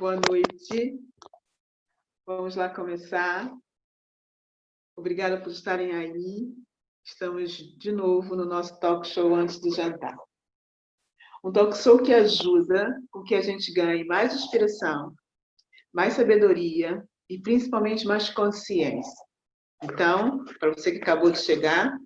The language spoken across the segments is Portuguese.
Boa noite. Vamos lá começar. Obrigada por estarem aí. Estamos de novo no nosso talk show antes do jantar. Um talk show que ajuda com que a gente ganhe mais inspiração, mais sabedoria e principalmente mais consciência. Então, para você que acabou de chegar,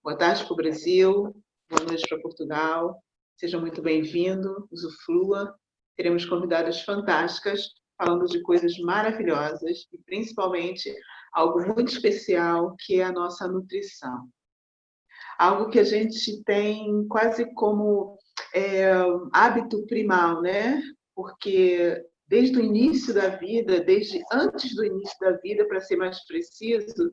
boa tarde para o Brasil, boa noite para Portugal. Seja muito bem-vindo, usufrua. Teremos convidadas fantásticas, falando de coisas maravilhosas e principalmente algo muito especial, que é a nossa nutrição. Algo que a gente tem quase como hábito primal, né? Porque desde o início da vida, desde antes do início da vida, para ser mais preciso,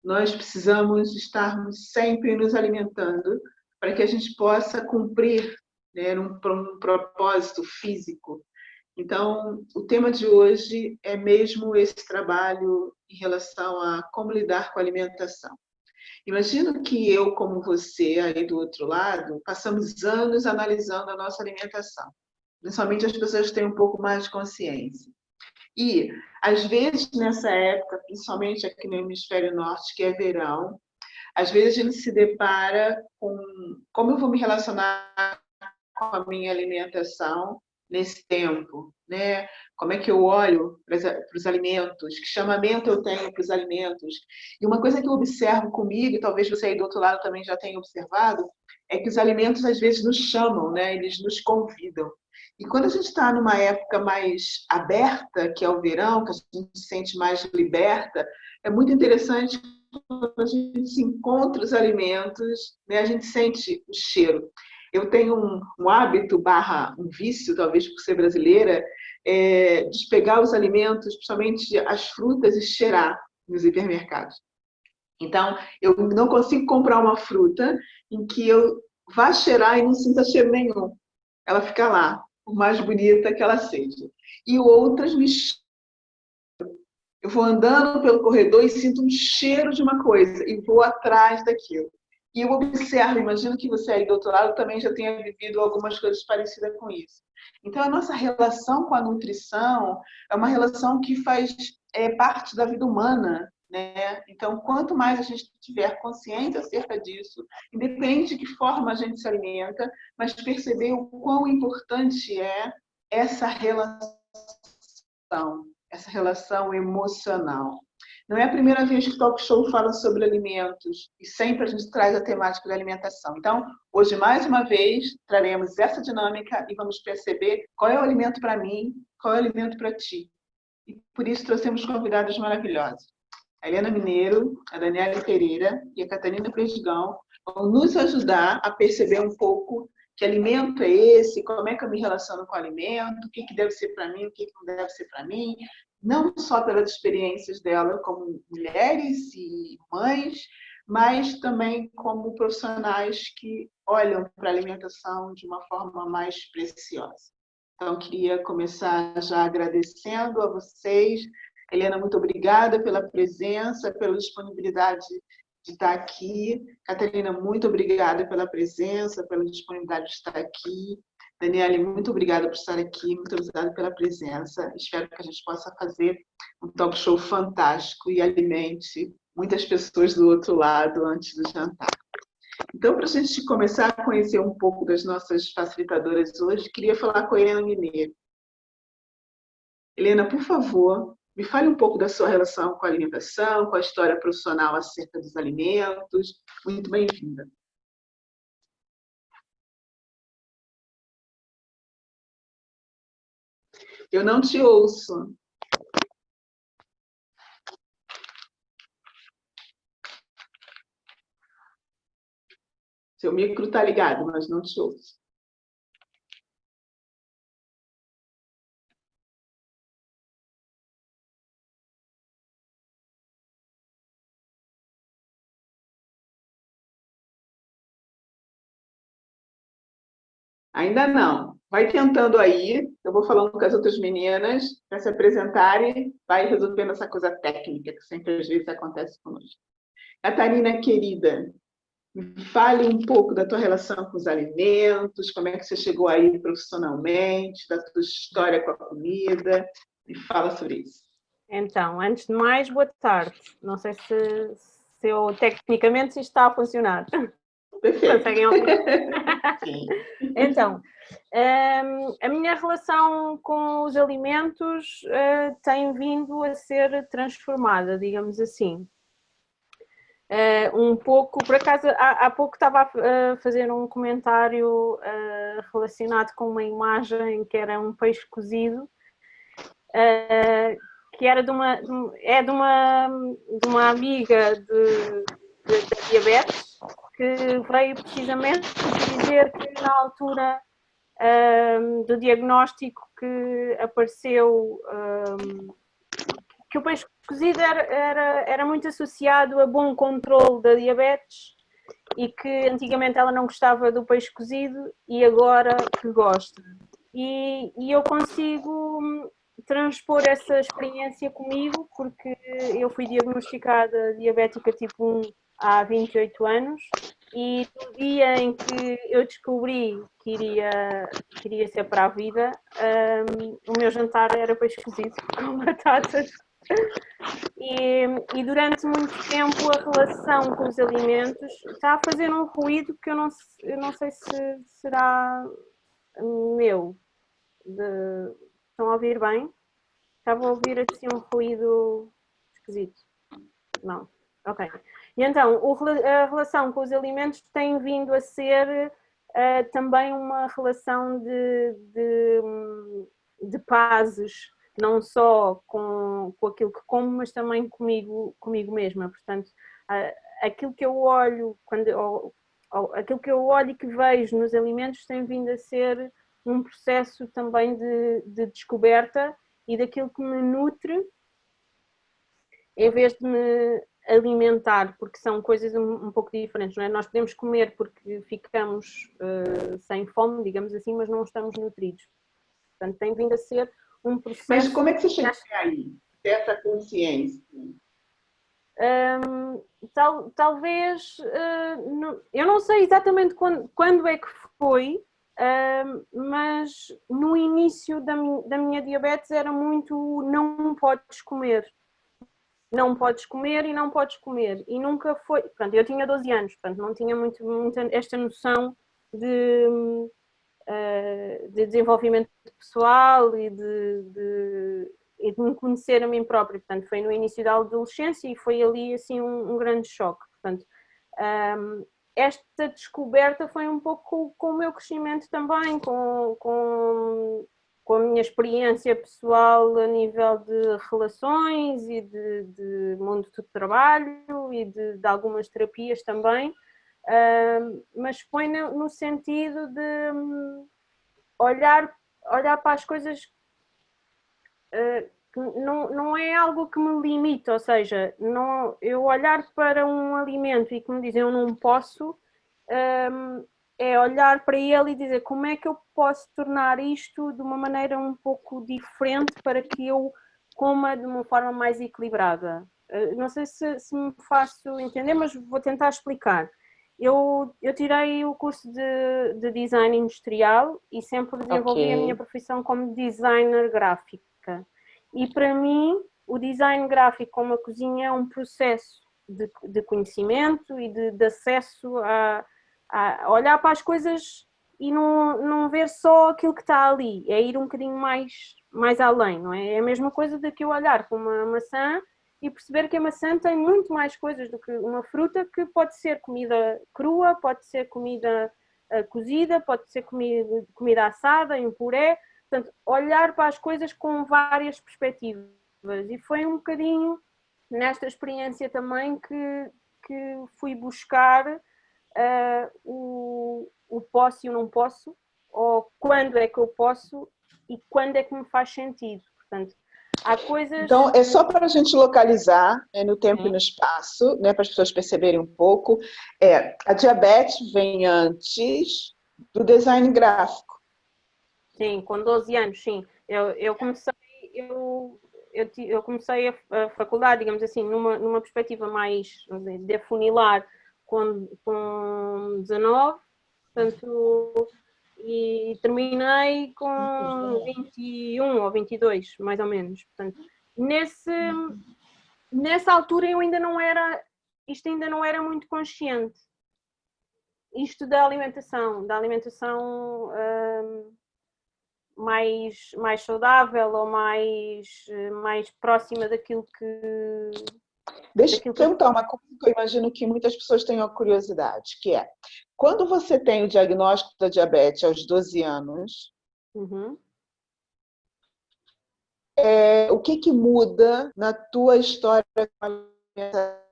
nós precisamos estarmos sempre nos alimentando para que a gente possa cumprir, né, um propósito físico. Então, o tema de hoje é mesmo esse trabalho em relação a como lidar com a alimentação. Imagino que eu, como você, aí do outro lado, passamos anos analisando a nossa alimentação. Principalmente as pessoas que têm um pouco mais de consciência. E, às vezes, nessa época, principalmente aqui no hemisfério norte, que é verão, às vezes a gente se depara com como eu vou me relacionar com a minha alimentação nesse tempo, né? Como é que eu olho para os alimentos, que chamamento eu tenho para os alimentos. E uma coisa que eu observo comigo, e talvez você aí do outro lado também já tenha observado, é que os alimentos às vezes nos chamam, né? Eles nos convidam. E quando a gente está numa época mais aberta, que é o verão, que a gente se sente mais liberta, é muito interessante quando a gente se encontra os alimentos, né? A gente sente o cheiro. Eu tenho um hábito, um vício, talvez por ser brasileira, de pegar os alimentos, principalmente as frutas, e cheirar nos hipermercados. Então, eu não consigo comprar uma fruta em que eu vá cheirar e não sinta cheiro nenhum. Ela fica lá, por mais bonita que ela seja. E outras me... Eu vou andando pelo corredor e sinto um cheiro de uma coisa e vou atrás daquilo. E eu observo, imagino que você aí do outro lado também já tenha vivido algumas coisas parecidas com isso. Então, a nossa relação com a nutrição é uma relação que faz parte da vida humana, né? Então, quanto mais a gente tiver consciência acerca disso, independente de que forma a gente se alimenta, mas perceber o quão importante é essa relação emocional. Não é a primeira vez que o Talk Show fala sobre alimentos e sempre a gente traz a temática da alimentação. Então, hoje, mais uma vez, traremos essa dinâmica e vamos perceber qual é o alimento para mim, qual é o alimento para ti. E por isso trouxemos convidadas maravilhosas. A Helena Mineiro, a Daniela Pereira e a Catarina Perdigão vão nos ajudar a perceber um pouco que alimento é esse, como é que eu me relaciono com o alimento, o que deve ser para mim, o que não deve ser para mim, não só pelas experiências dela como mulheres e mães, mas também como profissionais que olham para a alimentação de uma forma mais preciosa. Então, queria começar já agradecendo a vocês. Helena, muito obrigada pela presença, pela disponibilidade de estar aqui. Catarina, muito obrigada pela presença, pela disponibilidade de estar aqui. Daniele, muito obrigada por estar aqui, muito obrigada pela presença. Espero que a gente possa fazer um talk show fantástico e alimente muitas pessoas do outro lado antes do jantar. Então, para a gente começar a conhecer um pouco das nossas facilitadoras hoje, queria falar com a Helena Mineiro. Helena, por favor, me fale um pouco da sua relação com a alimentação, com a história profissional acerca dos alimentos. Muito bem-vinda. Eu não te ouço. Seu micro está ligado, mas não te ouço. Ainda não. Vai tentando aí. Eu vou falando com as outras meninas para se apresentarem. Vai resolvendo essa coisa técnica que sempre às vezes acontece conosco. Catarina, querida, Fale um pouco da tua relação com os alimentos, como é que você chegou aí profissionalmente, da tua história com a comida, e fala sobre isso. Então, antes de mais, boa tarde. Não sei se eu tecnicamente se isto está a funcionar. Perfeito. Conseguem ouvir? Sim. Então, a minha relação com os alimentos tem vindo a ser transformada, digamos assim. Um pouco, por acaso, há pouco estava a fazer um comentário relacionado com uma imagem que era um peixe cozido, que era de uma amiga de diabetes, que veio precisamente dizer que na altura do diagnóstico que apareceu, que o peixe cozido era muito associado a bom controle da diabetes e que antigamente ela não gostava do peixe cozido e agora que gosta. E eu consigo transpor essa experiência comigo, porque eu fui diagnosticada diabética tipo 1 há 28 anos e no dia em que eu descobri que iria ser para a vida, o meu jantar era peixe cozido com batatas. E durante muito tempo a relação com os alimentos está a fazer um ruído que eu não sei se será meu. Estão a ouvir bem? Estava a ouvir assim um ruído esquisito. Não. Ok. E então, a relação com os alimentos tem vindo a ser também uma relação de pazes, não só com aquilo que como, mas também comigo mesma. Portanto, aquilo que eu olho, aquilo que eu olho e que vejo nos alimentos tem vindo a ser um processo também de descoberta e daquilo que me nutre, em vez de me alimentar, porque são coisas um pouco diferentes, não é? Nós podemos comer porque ficamos sem fome, digamos assim, mas não estamos nutridos. Portanto, tem vindo a ser um processo... Mas como é que você chegou aí, dessa consciência? Talvez, eu não sei exatamente quando é que foi, mas no início da minha diabetes era muito não podes comer. Não podes comer e não podes comer. E nunca foi... Pronto, eu tinha 12 anos, portanto não tinha muito esta noção de desenvolvimento pessoal e de me conhecer a mim própria. Portanto, foi no início da adolescência e foi ali assim um grande choque. Portanto, esta descoberta foi um pouco com o meu crescimento também, com a minha experiência pessoal a nível de relações e de mundo do trabalho e de algumas terapias também, mas foi no sentido de olhar para as coisas, não é algo que me limita, ou seja, eu olhar para um alimento e que me dizem eu não posso, é olhar para ele e dizer como é que eu posso tornar isto de uma maneira um pouco diferente para que eu coma de uma forma mais equilibrada. Não sei se me faço entender, mas vou tentar explicar. Eu tirei o curso de design industrial e sempre desenvolvi a minha profissão como designer gráfica. E para mim, o design gráfico como a cozinha é um processo de conhecimento e de acesso a olhar para as coisas e não ver só aquilo que está ali, é ir um bocadinho mais além, não é? É a mesma coisa de que eu olhar para uma maçã e perceber que a maçã tem muito mais coisas do que uma fruta, que pode ser comida crua, pode ser comida cozida, pode ser comida assada, em puré. Portanto, olhar para as coisas com várias perspectivas. E foi um bocadinho nesta experiência também que fui buscar o posso e o não posso, ou quando é que eu posso e quando é que me faz sentido. Portanto, há coisas... Então, é só para a gente localizar, né, no tempo e no espaço, né, para as pessoas perceberem um pouco. A diabetes vem antes do design gráfico. Sim, com 12 anos, sim. Eu comecei, eu comecei a faculdade, digamos assim, numa perspectiva mais, de afunilar, com 19, portanto, e terminei com 21 ou 22, mais ou menos. Portanto, nessa altura isto ainda não era muito consciente. Isto da alimentação mais saudável ou mais próxima daquilo que... Deixa eu perguntar uma coisa que eu imagino que muitas pessoas tenham curiosidade, que é, quando você tem o diagnóstico da diabetes aos 12 anos, Uhum. o que muda na tua história com a alimentação?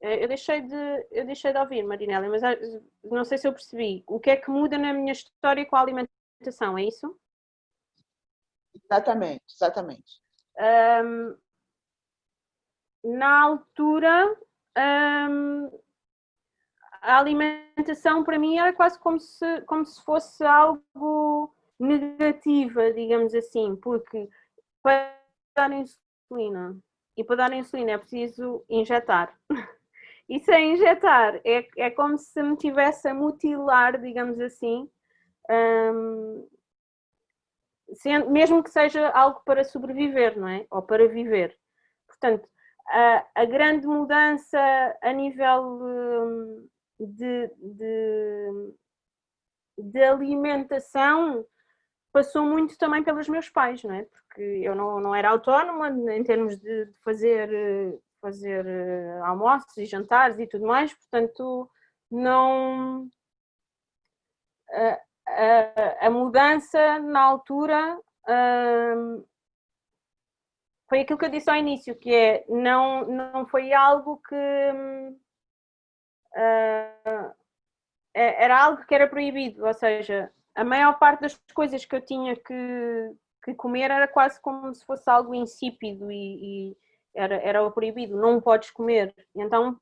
Eu deixei de ouvir, Marinela, mas não sei se eu percebi. O que é que muda na minha história com a alimentação, é isso? Exatamente. Na altura, a alimentação para mim era quase como se fosse algo negativa, digamos assim, porque para dar insulina, e para dar insulina é preciso injetar. E sem injetar, é como se me tivesse a mutilar, digamos assim, mesmo que seja algo para sobreviver, não é? Ou para viver. Portanto, a grande mudança a nível de alimentação passou muito também pelos meus pais, não é? Porque eu não era autónoma em termos de fazer almoços e jantares e tudo mais, portanto, não... A mudança na altura foi aquilo que eu disse ao início, que é, não foi algo que... era algo que era proibido, ou seja, a maior parte das coisas que eu tinha que comer era quase como se fosse algo insípido e era o proibido, não podes comer. Então,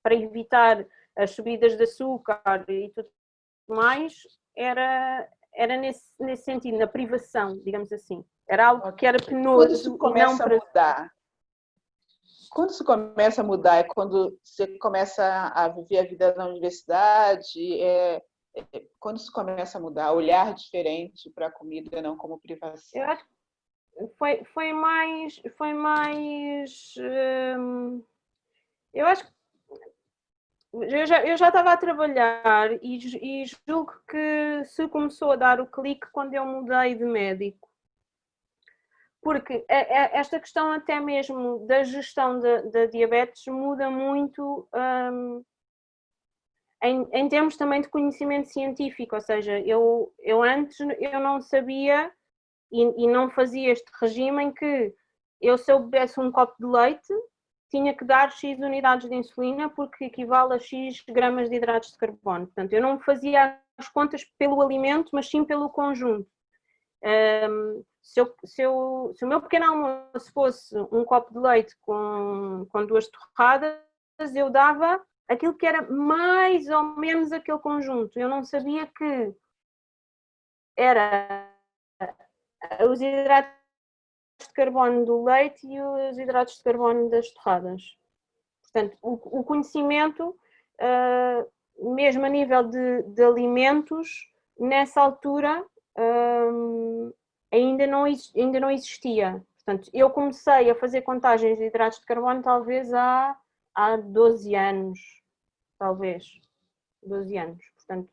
para evitar as subidas de açúcar e tudo mais, era nesse sentido, na privação, digamos assim. Era algo que era penoso. Quando isso começa a mudar? Quando isso começa a mudar? É quando você começa a viver a vida na universidade? Quando isso começa a mudar? Olhar diferente para a comida, não como privação? Eu acho que foi mais... eu acho que eu já estava a trabalhar e julgo que se começou a dar o clique quando eu mudei de médico. Porque esta questão até mesmo da gestão da diabetes muda muito em termos também de conhecimento científico, ou seja, eu antes eu não sabia e não fazia este regime em que se eu bebesse um copo de leite, tinha que dar X unidades de insulina porque equivale a X gramas de hidratos de carbono. Portanto, eu não fazia as contas pelo alimento, mas sim pelo conjunto. Se o meu pequeno almoço fosse um copo de leite com 2 torradas, eu dava aquilo que era mais ou menos aquele conjunto. Eu não sabia que era os hidratos de carbono do leite e os hidratos de carbono das torradas. Portanto, o conhecimento, mesmo a nível de alimentos, nessa altura ainda não existia. Portanto, eu comecei a fazer contagens de hidratos de carbono talvez há 12 anos, talvez, 12 anos. Portanto,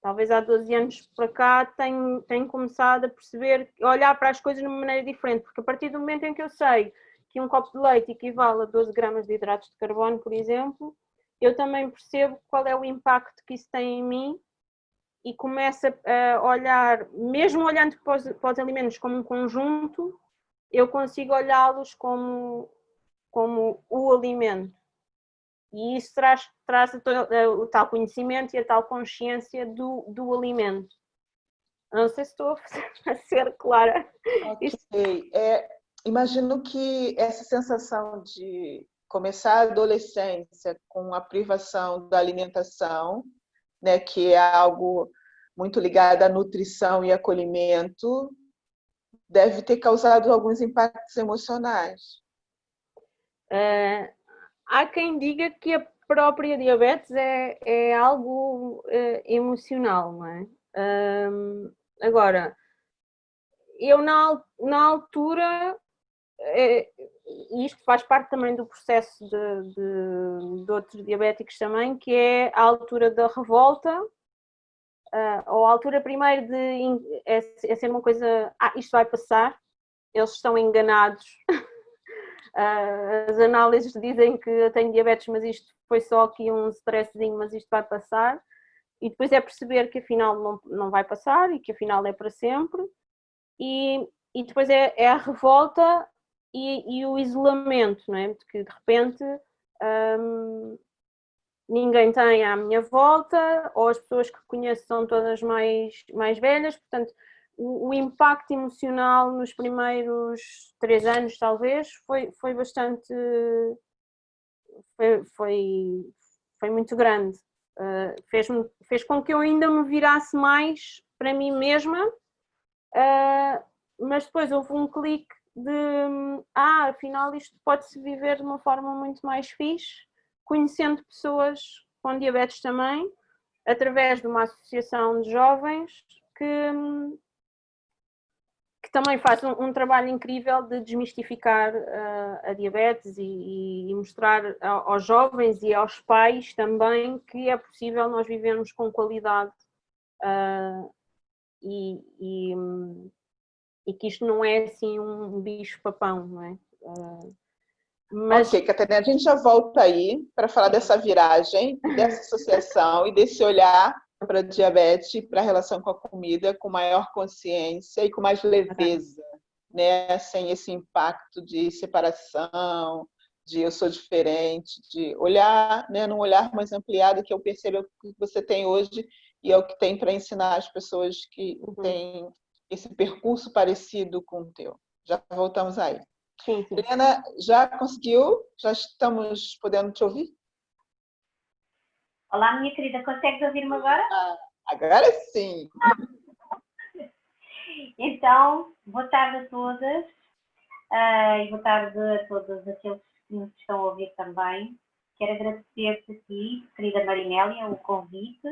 talvez há 12 anos para cá tenho começado a perceber, a olhar para as coisas de uma maneira diferente, porque a partir do momento em que eu sei que um copo de leite equivale a 12 gramas de hidratos de carbono, por exemplo, eu também percebo qual é o impacto que isso tem em mim e começo a olhar, mesmo olhando para os alimentos como um conjunto, eu consigo olhá-los como o alimento. E isso traz o tal conhecimento e a tal consciência do alimento. Não sei se estou a ser clara. Ok. Imagino que essa sensação de começar a adolescência com a privação da alimentação, né, que é algo muito ligado à nutrição e acolhimento, deve ter causado alguns impactos emocionais. há quem diga que a própria diabetes é algo emocional, não é? Agora, eu na altura, isto faz parte também do processo de outros diabéticos também, que é a altura da revolta, ou a altura primeiro é ser uma coisa, isto vai passar, eles estão enganados. As análises dizem que eu tenho diabetes, mas isto foi só aqui um stresszinho, mas isto vai passar. E depois é perceber que afinal não vai passar e que afinal é para sempre. E depois é a revolta e o isolamento, não é? Porque de repente ninguém tem à minha volta, ou as pessoas que conheço são todas mais velhas, portanto o impacto emocional nos primeiros 3 anos talvez foi bastante, foi muito grande. Fez com que eu ainda me virasse mais para mim mesma, mas depois houve um clique de afinal isto pode-se viver de uma forma muito mais fixe, conhecendo pessoas com diabetes também, através de uma associação de jovens que também faz um trabalho incrível de desmistificar a diabetes e mostrar aos jovens e aos pais também que é possível nós vivermos com qualidade e que isto não é assim um bicho-papão, não é? Mas... Ok, Catarina, a gente já volta aí para falar dessa viragem, dessa associação e desse olhar para a diabetes, para a relação com a comida, com maior consciência e com mais leveza, né? Sem esse impacto de separação, de eu sou diferente, de olhar, né? Num olhar mais ampliado, que eu percebo o que você tem hoje e é o que tem para ensinar as pessoas que têm esse percurso parecido com o teu. Já voltamos aí. Sim. Helena, já conseguiu? Já estamos podendo te ouvir? Olá, minha querida, consegues ouvir-me agora? Agora sim. Então, boa tarde a todas e boa tarde a todos aqueles que nos estão a ouvir também. Quero agradecer-te a ti, querida Marinélia, o convite,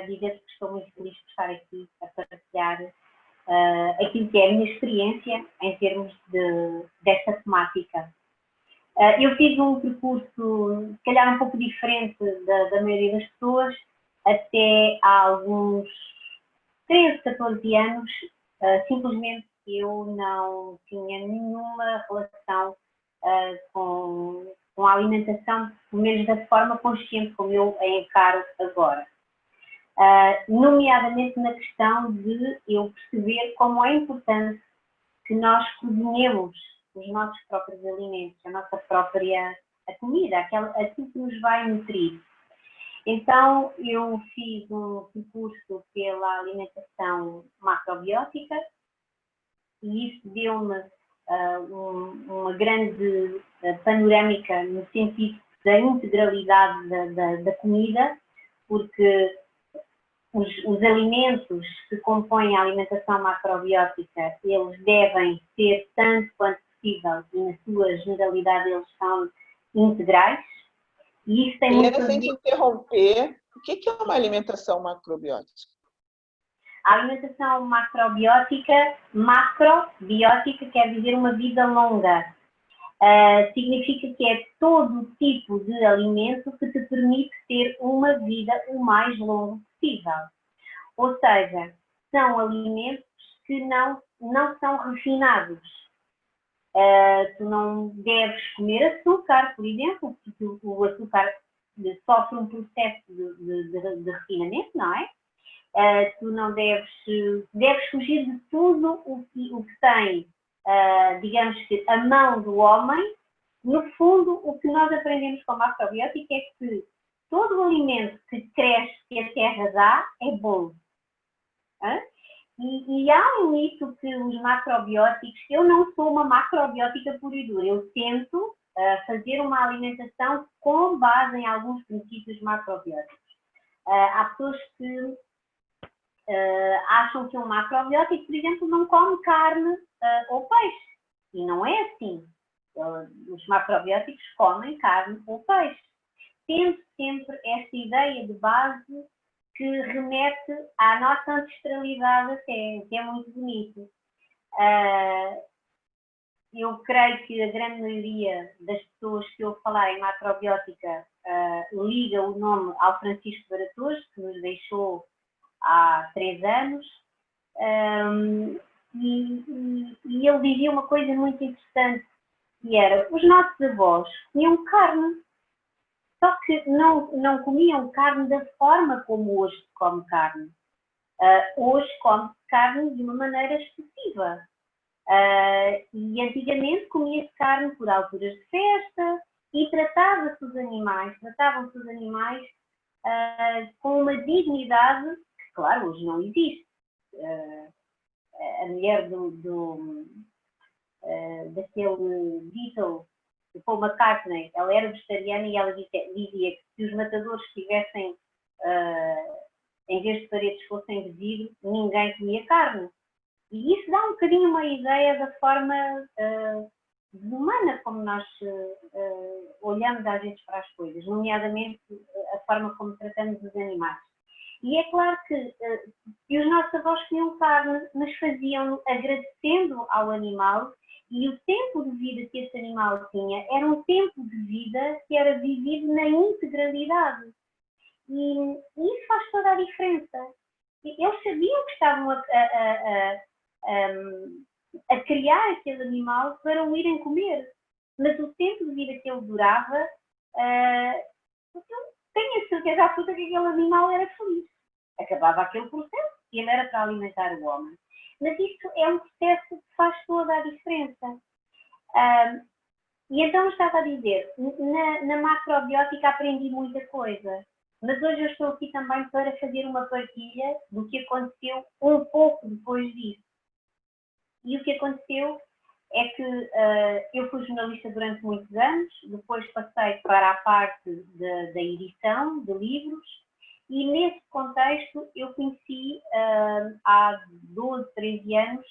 dizer-te que estou muito feliz por estar aqui a partilhar aquilo que é a minha experiência em termos desta temática. Eu fiz um percurso, se calhar um pouco diferente da maioria das pessoas, até há alguns 13, 14 anos, simplesmente eu não tinha nenhuma relação com a alimentação, pelo menos da forma consciente como eu a encaro agora. Nomeadamente na questão de eu perceber como é importante que nós cozinhemos os nossos próprios alimentos, a nossa própria comida, aquilo que nos vai nutrir. Então, eu fiz um percurso pela alimentação macrobiótica e isso deu-me uma grande panorâmica no sentido da integralidade da comida, porque os alimentos que compõem a alimentação macrobiótica, eles devem ser, tanto quanto possível, e na sua generalidade eles são integrais. E isso tem muito sem te interromper, o que é uma alimentação macrobiótica? A alimentação macrobiótica quer dizer uma vida longa. Significa que é todo o tipo de alimento que te permite ter uma vida o mais longa possível. Ou seja, são alimentos que não são refinados. Tu não deves comer açúcar, por exemplo, porque o açúcar sofre um processo de refinamento, não é? Tu não deves fugir de tudo o que tem, digamos que, a mão do homem. No fundo, o que nós aprendemos com a macrobiótica é que todo o alimento que cresce, que a terra dá, é bom. E há um mito que os macrobióticos, eu não sou uma macrobiótica pura e dura, eu tento fazer uma alimentação com base em alguns princípios macrobióticos. Há pessoas que acham que um macrobiótico, por exemplo, não come carne ou peixe. E não é assim. os macrobióticos comem carne ou peixe. Tendo sempre esta ideia de base que remete à nossa ancestralidade até, que é muito bonito. Eu creio que a grande maioria das pessoas que eu falar em macrobiótica liga o nome ao Francisco Baratos, que nos deixou há 3 anos, e ele dizia uma coisa muito interessante, que era, os nossos avós comiam carne, só que não comiam carne da forma como hoje se come carne. Hoje come-se carne de uma maneira excessiva. E antigamente comia-se carne por alturas de festa e tratavam-se os animais com uma dignidade que, claro, hoje não existe. A mulher daquele Beatle, de Paul McCartney, ela era vegetariana e ela dizia que se os matadores tivessem, em vez de paredes fossem de vidro, ninguém comia carne. E isso dá um bocadinho uma ideia da forma humana como nós olhamos às vezes para as coisas, nomeadamente a forma como tratamos os animais. E é claro que os nossos avós comiam carne, mas faziam agradecendo ao animal, e o tempo de vida que esse animal tinha era um tempo de vida que era vivido na integralidade. E isso faz toda a diferença. Eles sabiam que estavam a criar aquele animal para o irem comer, mas o tempo de vida que ele durava, eu tenho a certeza absoluta que aquele animal era feliz. Acabava aquele processo e ele era para alimentar o homem. Mas isso é um processo que faz toda a diferença. E então eu estava a dizer, na macrobiótica aprendi muita coisa, mas hoje eu estou aqui também para fazer uma partilha do que aconteceu um pouco depois disso. E o que aconteceu é que eu fui jornalista durante muitos anos, depois passei para a parte da edição de livros, e nesse contexto eu conheci há 12, 13 anos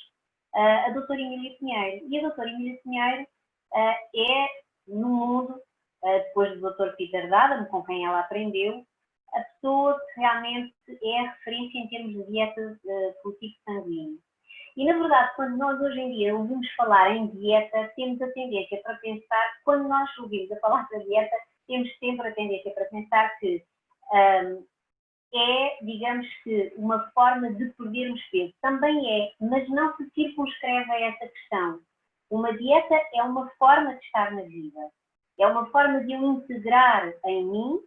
a doutora Emília Pinheiro. E a doutora Emília Pinheiro é, no mundo, depois do doutor Peter D'Adam, com quem ela aprendeu, a pessoa que realmente é a referência em termos de dieta pelo tipo sanguíneo. E, na verdade, quando nós hoje em dia ouvimos falar em dieta, temos a tendência para pensar, quando nós ouvimos a palavra dieta, temos sempre a tendência para pensar que é, digamos que, uma forma de perdermos peso. Também é, mas não se circunscreve a essa questão. Uma dieta é uma forma de estar na vida. É uma forma de eu integrar em mim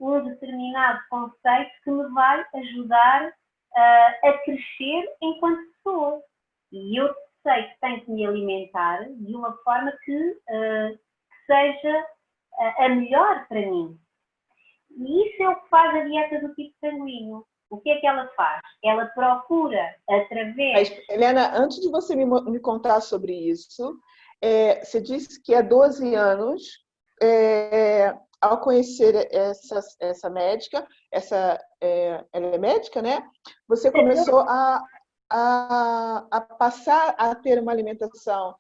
um determinado conceito que me vai ajudar a crescer enquanto pessoa. E eu sei que tenho que me alimentar de uma forma que seja a melhor para mim. E isso é o que faz a dieta do tipo sanguíneo. O que é que ela faz? Ela procura, através... Mas, Helena, antes de você me contar sobre isso, você disse que há 12 anos, ao conhecer essa médica, ela é médica, né? Você começou a passar a ter uma alimentação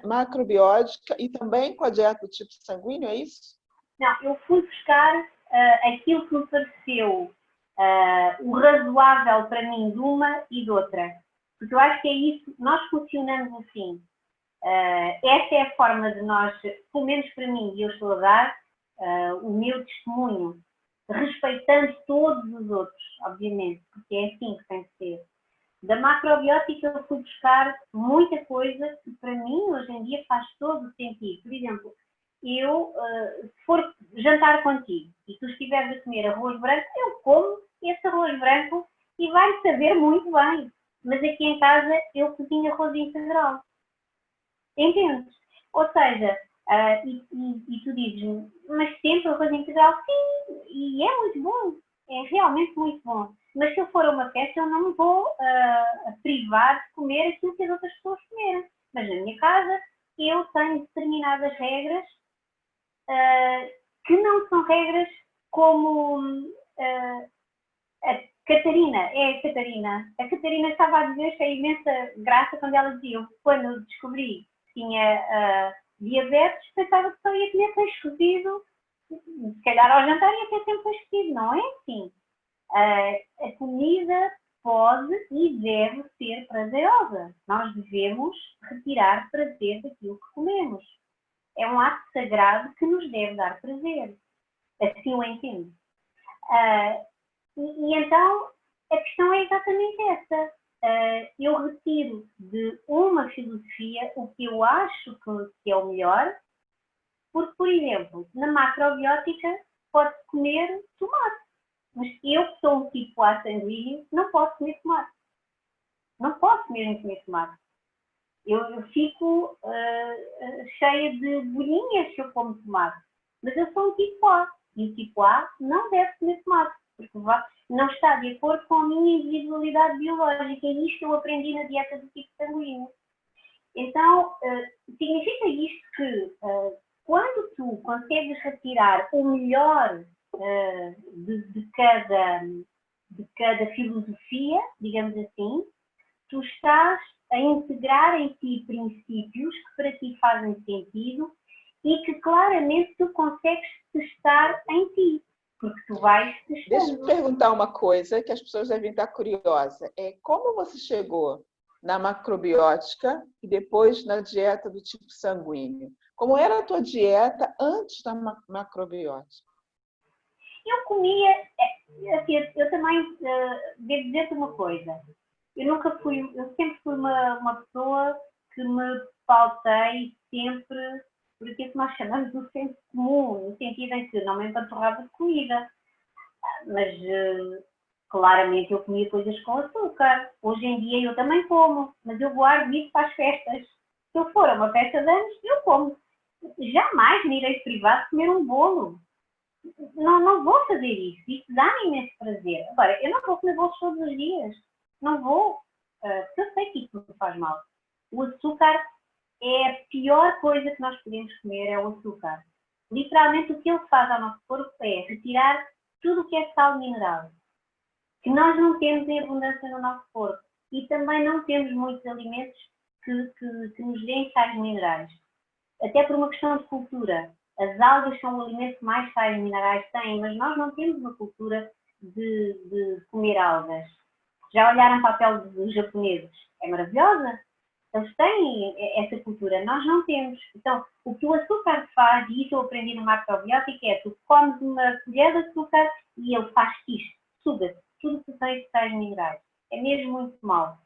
macrobiótica e também com a dieta do tipo sanguíneo, é isso? Não, eu fui buscar aquilo que me pareceu o razoável para mim de uma e de outra. Porque eu acho que é isso, nós funcionamos assim. Esta é a forma de nós, pelo menos para mim, e eu estou a dar o meu testemunho, respeitando todos os outros, obviamente, porque é assim que tem que ser. Da macrobiótica eu fui buscar muita coisa que para mim hoje em dia faz todo o sentido. Por exemplo, eu, se for jantar contigo e tu estiveres a comer arroz branco, eu como esse arroz branco e vai saber muito bem. Mas aqui em casa eu cozinho arroz integral. Entendes? Ou seja, e tu dizes, mas sempre arroz integral? Sim, e é muito bom. É realmente muito bom. Mas se eu for a uma festa, eu não me vou privar de comer aquilo que as outras pessoas comeram. Mas na minha casa, eu tenho determinadas regras que não são regras como a Catarina. É a Catarina. A Catarina estava a dizer que é imensa graça quando ela dizia, quando eu descobri que tinha diabetes, pensava que só ia comer peixe cozido, se calhar ao jantar ia ter sempre peixe cozido, não é assim. A comida pode e deve ser prazerosa. Nós devemos retirar prazer daquilo que comemos. É um ato sagrado que nos deve dar prazer. Assim eu entendo. E então, a questão é exatamente essa. Eu retiro de uma filosofia o que eu acho que é o melhor, porque, por exemplo, na macrobiótica pode-se comer tomate. Mas eu, que sou um tipo A sanguíneo, não posso comer tomate. Não posso mesmo comer tomate. Eu fico cheia de bolinhas se eu como tomate. Mas eu sou um tipo A. E o tipo A não deve comer tomate. Porque não está de acordo com a minha individualidade biológica. E isto eu aprendi na dieta do tipo sanguíneo. Então, significa isto que quando tu consegues retirar o melhor de cada filosofia, digamos assim, tu estás a integrar em ti princípios que para ti fazem sentido e que claramente tu consegues testar em ti, porque tu vais testando. Deixa eu perguntar uma coisa que as pessoas devem estar curiosas. Como você chegou na macrobiótica e depois na dieta do tipo sanguíneo? Como era a tua dieta antes da macrobiótica? Eu comia, assim, eu também devo dizer-te uma coisa. Eu sempre fui uma pessoa que me pautei sempre por aquilo que nós chamamos de senso comum, no sentido em que não me empanturrava de comida. Mas claramente eu comia coisas com açúcar. Hoje em dia eu também como, mas eu guardo isso para as festas. Se eu for a uma festa de anos, eu como. Jamais me irei privar de comer um bolo. Não vou fazer isso. Isso dá-me imenso prazer. Agora, eu não vou comer bolos todos os dias. Não vou. Porque eu sei que isso me faz mal. O açúcar é a pior coisa que nós podemos comer, é o açúcar. Literalmente o que ele faz ao nosso corpo é retirar tudo o que é sal mineral. Que nós não temos em abundância no nosso corpo. E também não temos muitos alimentos que nos deem sais minerais. Até por uma questão de cultura. As algas são o alimento que mais sais minerais têm, mas nós não temos uma cultura de comer algas. Já olharam para a pele dos japoneses? É maravilhosa. Eles têm essa cultura, nós não temos. Então, o que o açúcar faz, e isso eu aprendi na macrobiótica, é tu comes uma colher de açúcar e ele faz isto, suga-se, tudo que tem sais minerais. É mesmo muito mau.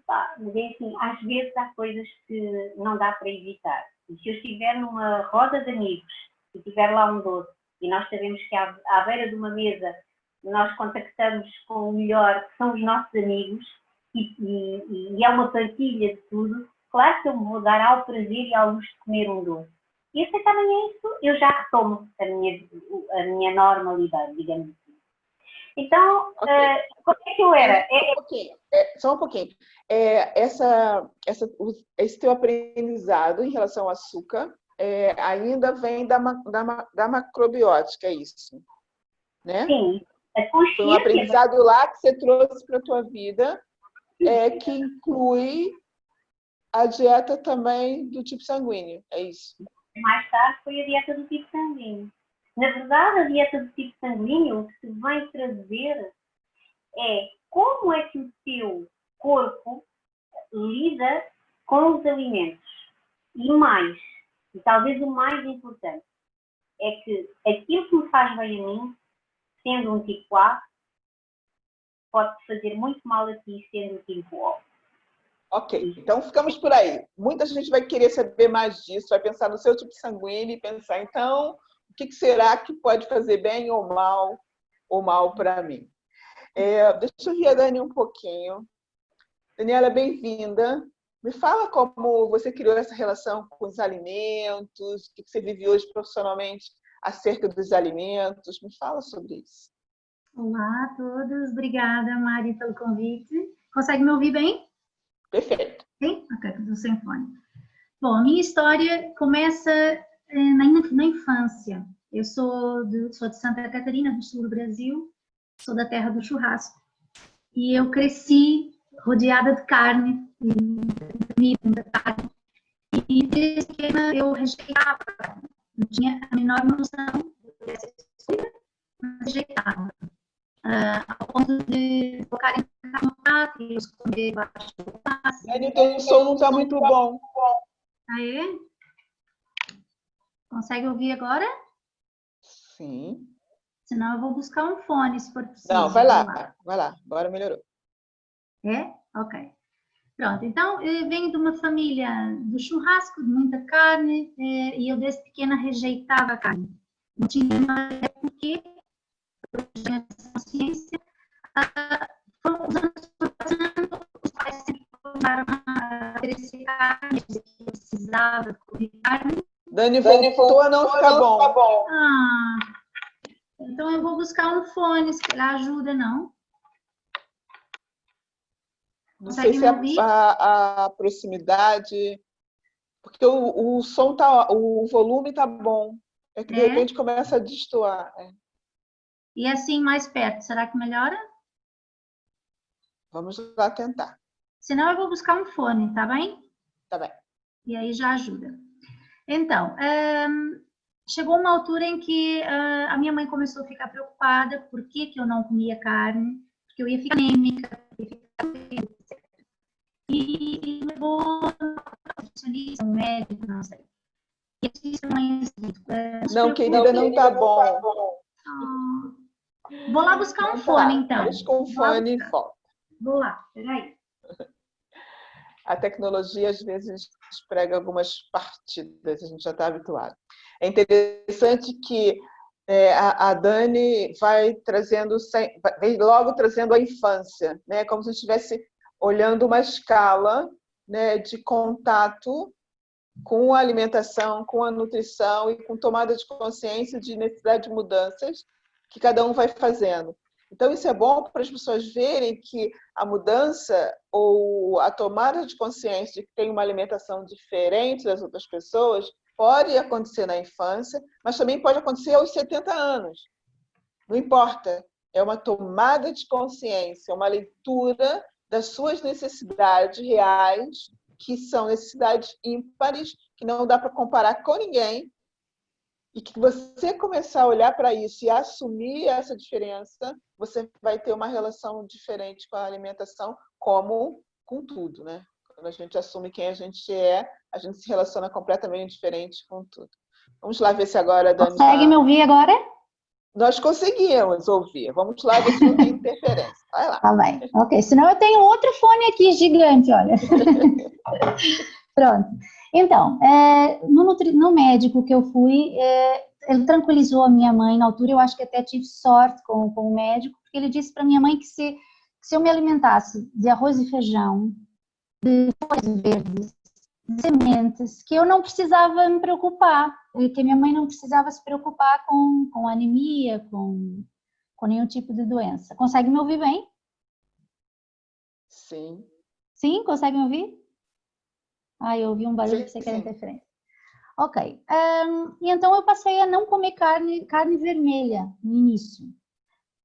Mas é assim, às vezes há coisas que não dá para evitar. E se eu estiver numa roda de amigos e tiver lá um doce, e nós sabemos que à beira de uma mesa nós contactamos com o melhor, que são os nossos amigos, e é uma partilha de tudo, claro que eu me vou dar ao prazer e ao luxo de comer um doce. E se amanhã isso, eu já retomo a minha normalidade, digamos assim. Então, okay. Como é que eu era? Só um pouquinho. Esse teu aprendizado em relação ao açúcar ainda vem da macrobiótica, é isso? Né? Sim. Foi um aprendizado lá que você trouxe para a tua vida, que inclui a dieta também do tipo sanguíneo, é isso? Mais tarde foi a dieta do tipo sanguíneo. Na verdade, a dieta do tipo sanguíneo, o que se vai trazer é como é que o teu corpo lida com os alimentos. E mais, e talvez o mais importante, é que aquilo que me faz bem a mim, sendo um tipo A, pode fazer muito mal a ti, sendo um tipo O. Ok, então ficamos por aí. Muita gente vai querer saber mais disso, vai pensar no seu tipo sanguíneo e pensar, então, o que será que pode fazer bem ou mal para mim? Deixa eu ver a Dani um pouquinho. Daniela, bem-vinda. Me fala como você criou essa relação com os alimentos, o que você vive hoje profissionalmente acerca dos alimentos. Me fala sobre isso. Olá a todos, obrigada, Mari, pelo convite. Consegue me ouvir bem? Perfeito. Sim? Ok, tudo sem fone. Bom, a minha história começa na infância. Eu sou de Santa Catarina, do sul do Brasil, sou da terra do churrasco. E eu cresci rodeada de carne, de carne. E E desde pequena eu rejeitava, não tinha a menor noção dessa escolha, mas rejeitava. Ao ponto de colocar em no prato e esconder debaixo do braço. Dani, o teu som não está muito bom. Ah, é? Consegue ouvir agora? Sim. Senão eu vou buscar um fone, se for possível. Não, vai lá. Agora melhorou. É? Ok. Pronto, então eu venho de uma família do churrasco, de muita carne, e eu desde pequena rejeitava a carne. Não tinha uma ideia porquê, tinha essa consciência. Os anos foram passando, os pais sempre começaram a oferecer carne, que eu precisava comer carne. Dani, voltou a não ficar bom. Ah, então eu vou buscar um fone, se calhar ajuda, não? Não sei se a proximidade, porque o som o volume tá bom. É que de repente começa a destoar. E assim mais perto, será que melhora? Vamos lá tentar. Senão eu vou buscar um fone, tá bem? Tá bem. E aí já ajuda. Então, chegou uma altura em que a minha mãe começou a ficar preocupada por que eu não comia carne, porque eu ia ficar anêmica, e levou um nutricionista, um médico, não sei. E eu disse, mãe, não, querida, não tá bom. Vou lá buscar um fone, então. Busca um fone e volta. Vou lá, peraí. A tecnologia, às vezes, prega algumas partidas, a gente já está habituado. É interessante que a Dani vai logo trazendo a infância, né? Como se estivesse olhando uma escala, né, de contato com a alimentação, com a nutrição e com tomada de consciência de necessidade de mudanças que cada um vai fazendo. Então, isso é bom para as pessoas verem que a mudança ou a tomada de consciência de que tem uma alimentação diferente das outras pessoas pode acontecer na infância, mas também pode acontecer aos 70 anos. Não importa. É uma tomada de consciência, uma leitura das suas necessidades reais, que são necessidades ímpares, que não dá para comparar com ninguém, e que você começar a olhar para isso e assumir essa diferença, você vai ter uma relação diferente com a alimentação, como com tudo, né? Quando a gente assume quem a gente se relaciona completamente diferente com tudo. Vamos lá ver se agora a Dani... Consegue me ouvir agora? Nós conseguimos ouvir. Vamos lá ver se não tem interferência. Vai lá. Tá bem. Ok, senão eu tenho outro fone aqui gigante, olha. Pronto. Então, no médico que eu fui, ele tranquilizou a minha mãe na altura. Eu acho que até tive sorte com o médico, porque ele disse para minha mãe que se eu me alimentasse de arroz e feijão, de folhas verdes, de sementes, que eu não precisava me preocupar, que a minha mãe não precisava se preocupar com anemia, com nenhum tipo de doença. Consegue me ouvir bem? Sim. Sim, consegue me ouvir? Eu ouvi um barulho, pensei que era interferência. Ok. E então eu passei a não comer carne vermelha no início.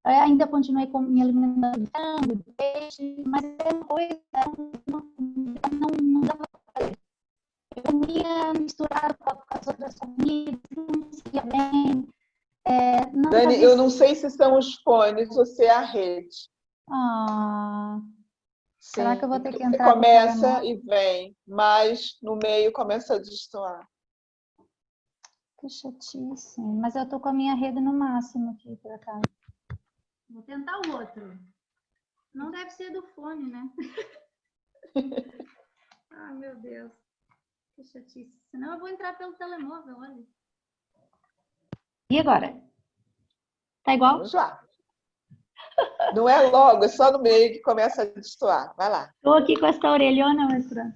Ainda continuei me alimentando de frango, de peixe, mas era coisa, não dava para fazer. Eu comia misturado com as outras comidas, não sabia bem. Dani, eu não sei se são os fones ou se é a rede. Será que eu vou ter que entrar? Começa e vem, mas no meio começa a destoar. Que chatice. Mas eu tô com a minha rede no máximo aqui, por acaso. Vou tentar o outro. Não deve ser do fone, né? Ai, meu Deus. Que chatice. Senão eu vou entrar pelo telemóvel, olha. E agora? Tá igual? Vamos lá. Não é logo, é só no meio que começa a destoar. Vai lá. Estou aqui com essa orelhona, mas pronto.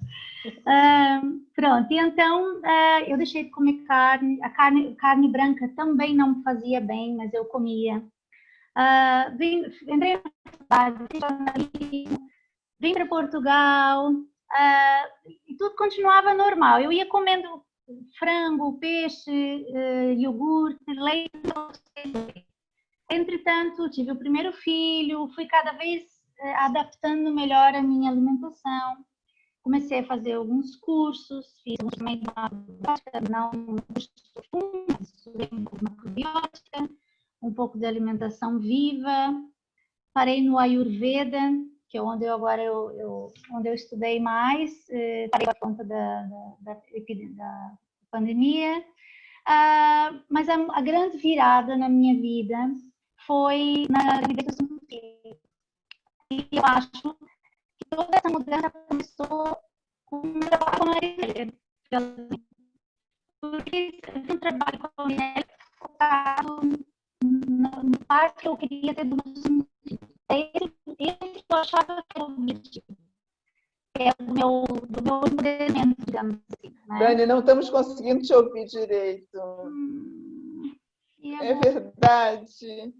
Pronto, e então eu deixei de comer carne. A carne branca também não me fazia bem, mas eu comia. Entrei na cidade, vim para Portugal, e tudo continuava normal. Eu ia comendo frango, peixe, iogurte, leite. Entretanto, tive o primeiro filho, fui cada vez adaptando melhor a minha alimentação. comecei a fazer alguns cursos, fiz alguns também de macrobiótica, não cursos profundos, estudei um pouco de macrobiótica, um pouco de alimentação viva, parei no Ayurveda, que é onde eu agora onde eu estudei mais, parei por conta da pandemia. Mas a grande virada na minha vida foi na gravidez do meu filho. E eu acho que toda essa mudança começou com o meu trabalho com a Marielle. Porque eu trabalho com a Marielle focado no par que eu queria ter do meu filho. Esse que eu achava que era o objetivo. É do meu empoderamento, digamos assim. Né? Dani, não estamos conseguindo te ouvir direito. É verdade.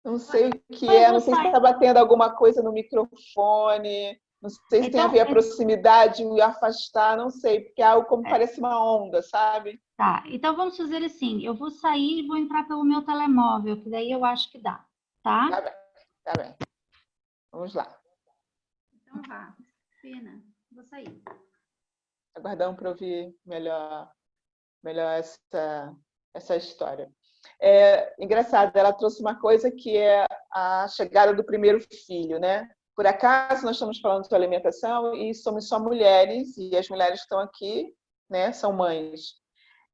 Não sei o que é, não sei se está batendo alguma coisa no microfone, não sei se tem a ver a proximidade e afastar, não sei, porque é algo como parece uma onda, sabe? Tá, então vamos fazer assim, eu vou sair e vou entrar pelo meu telemóvel, que daí eu acho que dá, tá? Tá bem. Vamos lá. Então vá, pena, vou sair. Aguardando para ouvir melhor essa história. Engraçado, ela trouxe uma coisa que é a chegada do primeiro filho, né? Por acaso, nós estamos falando de alimentação e somos só mulheres, e as mulheres que estão aqui, né, são mães.